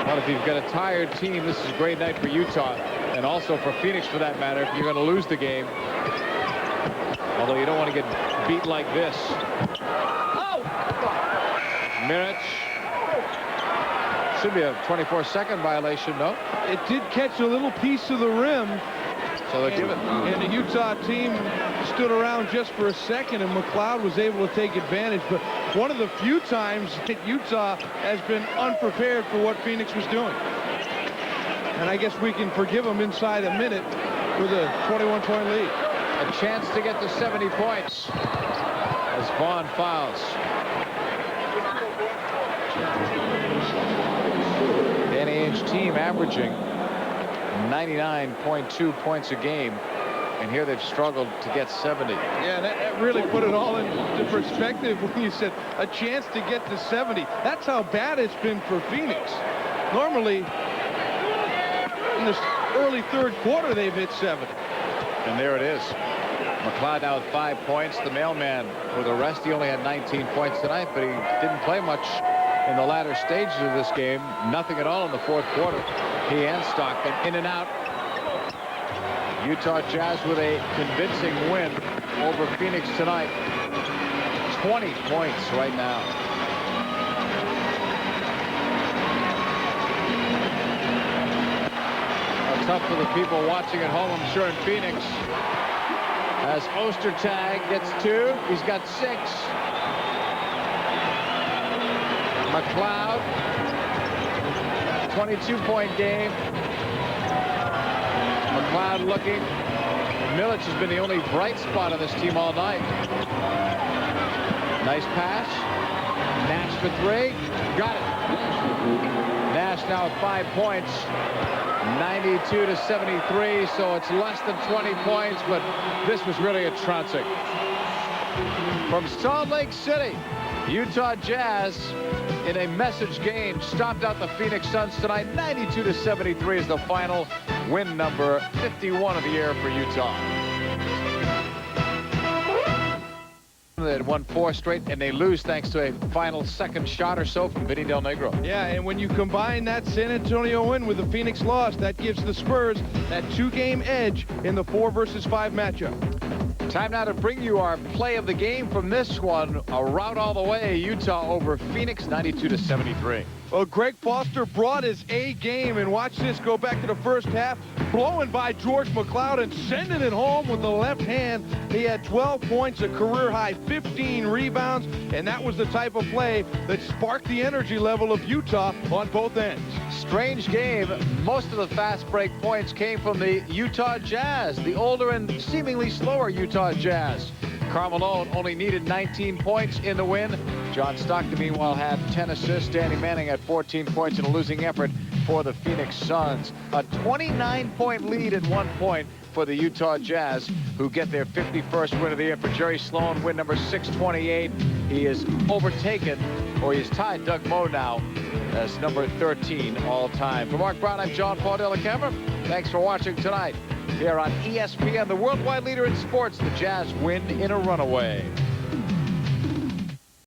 Speaker 1: Well, if you've got a tired team, this is a great night for Utah. And also for Phoenix, for that matter, if you're going to lose the game. Although you don't want to get beat like this. Mirich. Should be a 24-second violation, no?
Speaker 2: It did catch a little piece of the rim.
Speaker 1: So they give it.
Speaker 2: And the Utah team stood around just for a second, and McLeod was able to take advantage. But one of the few times that Utah has been unprepared for what Phoenix was doing. And I guess we can forgive them inside a minute with a 21-point lead.
Speaker 1: A chance to get to 70 points as Vaughn fouls. Danny Ainge's team averaging 99.2 points a game And here they've struggled to get 70.
Speaker 2: Yeah, that really put it all into perspective when you said a chance to get to 70. That's how bad it's been for Phoenix. Normally, in this early third quarter, they've hit 70.
Speaker 1: And there it is. McLeod now with 5 points. The mailman with a rest. He only had 19 points tonight, but he didn't play much in the latter stages of this game. Nothing at all in the fourth quarter. He and Stockton in and out. Utah Jazz with a convincing win over Phoenix tonight. 20 points right now. Tough for the people watching at home, I'm sure, in Phoenix. As Ostertag gets 2, he's got 6. McLeod, 22-point game. McLeod looking. Milic has been the only bright spot on this team all night. Nice pass. Nash for 3. Got it. Nash now with 5 points. 92-73, so it's less than 20 points, but this was really a trouncing. From Salt Lake City, Utah Jazz in a message game stomped out the Phoenix Suns tonight. 92-73 is the final win number 51 of the year for Utah. They had won 4 straight, and they lose thanks to a final second shot or so from Vinny Del Negro.
Speaker 2: Yeah, and when you combine that San Antonio win with the Phoenix loss, that gives the Spurs that 2-game edge in the 4 versus 5 matchup.
Speaker 1: Time now to bring you our play of the game from this one. A rout all the way. Utah over Phoenix, 92-73.
Speaker 2: Well, Greg Foster brought his A game, and watch this go back to the first half. Blowing by George McLeod and sending it home with the left hand. He had 12 points, a career high, 15 rebounds, and that was the type of play that sparked the energy level of Utah on both ends.
Speaker 1: Strange game. Most of the fast break points came from the Utah Jazz, the older and seemingly slower Utah Jazz. Karl Malone only needed 19 points in the win. John Stockton, meanwhile, had 10 assists. Danny Manning had 14 points in a losing effort for the Phoenix Suns. A 29-point lead at 1 point for the Utah Jazz, who get their 51st win of the year. For Jerry Sloan, win number 628. He is overtaken, or he's tied Doug Moe now as number 13 all time. For Mark Brown, I'm John Paul Della Camera. Thanks for watching tonight here on ESPN, the worldwide leader in sports. The Jazz win in a runaway.